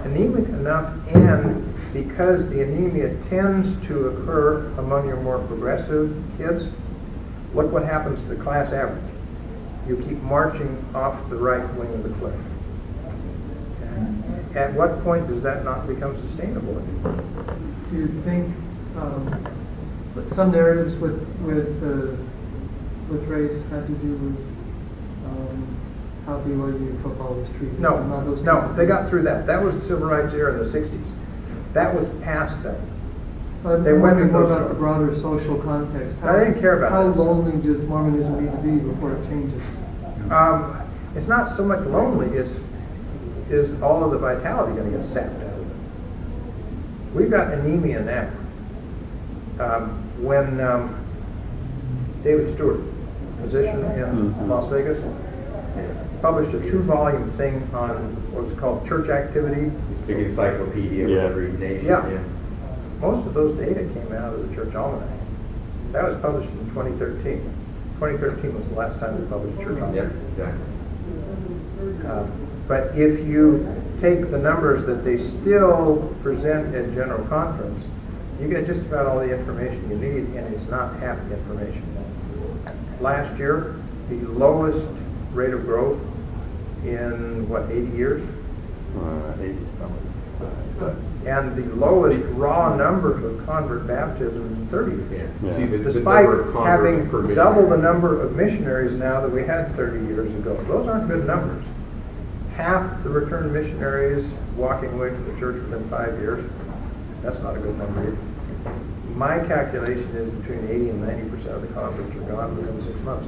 Anemic enough, and because the anemia tends to occur among your more progressive kids, look what happens to the class average. You keep marching off the right wing of the cliff. At what point does that not become sustainable anymore? Do you think some narratives with race had to do with how BYU football was treated? No, they got through that. That was the civil rights era in the 60s. That was past that. They went more about the broader social context. I didn't care about how that. How lonely does Mormonism need to be before it changes? It's not so much lonely, is all of the vitality going to get sapped out of it? We've got anemia now. When David Stewart, physician in Las Vegas, published a 2-volume thing on what's called church activity. This big encyclopedia of every nation. Yeah. Most of those data came out of the Church Almanac. That was published in 2013. 2013 was the last time we published Church Almanac. Yeah, exactly. But if you take the numbers that they still present at General Conference, you get just about all the information you need, and it's not half the information. Last year, the lowest rate of growth in, 80 years? 80s probably. And the lowest raw numbers of convert baptisms in 30 years. Yeah. See, the Despite number of converts having per missionary. double the number of missionaries now that we had 30 years ago. Those aren't good numbers. Half the returned missionaries walking away from the church within 5 years. That's not a good number either. My calculation is between 80 and 90% of the converts are gone within 6 months.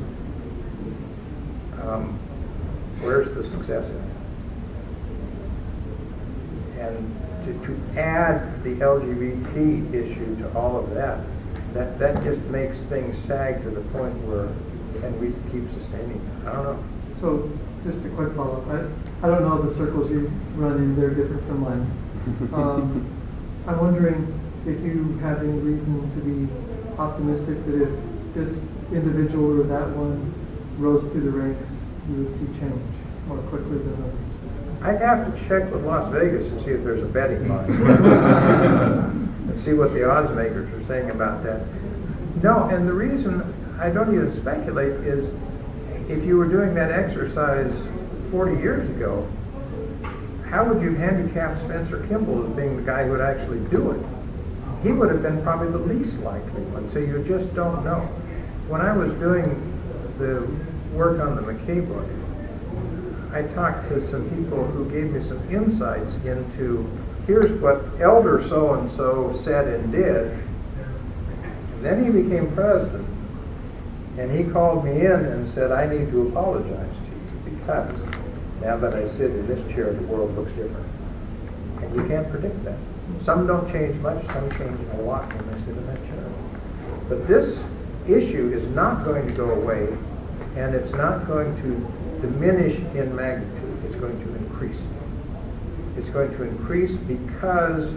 Where's the success in it? And to add the LGBT issue to all of that, that just makes things sag to the point where, and we keep sustaining it. I don't know. So, just a quick follow-up. I don't know the circles you run in, they're different from mine. I'm wondering if you have any reason to be optimistic that if this individual or that one rose through the ranks, you would see change more quickly than others. I'd have to check with Las Vegas and see if there's a betting line. And see what the odds makers are saying about that. No, and the reason I don't even speculate is if you were doing that exercise 40 years ago, how would you handicap Spencer Kimball as being the guy who would actually do it? He would have been probably the least likely one, so you just don't know. When I was doing the work on the McKay book, I talked to some people who gave me some insights into here's what Elder so-and-so said and did. And then he became president, and he called me in and said, I need to apologize to you because now that I sit in this chair, the world looks different. And you can't predict that. Some don't change much, some change a lot when they sit in that chair. But this issue is not going to go away, and it's not going to diminish in magnitude. It's going to increase. It's going to increase because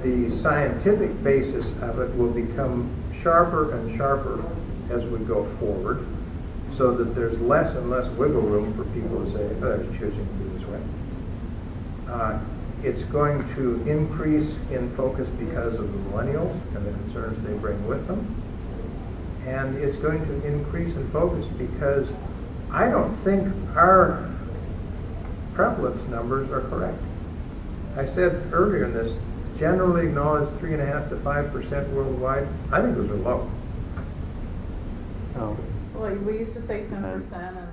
the scientific basis of it will become sharper and sharper as we go forward, so that there's less and less wiggle room for people to say, oh, I was choosing to do this way. It's going to increase in focus because of the millennials and the concerns they bring with them. And it's going to increase in focus because I don't think our prevalence numbers are correct. I said earlier in this, generally acknowledged 3.5% to 5% worldwide. I think those are low. Oh. Well, we used to say 10%, and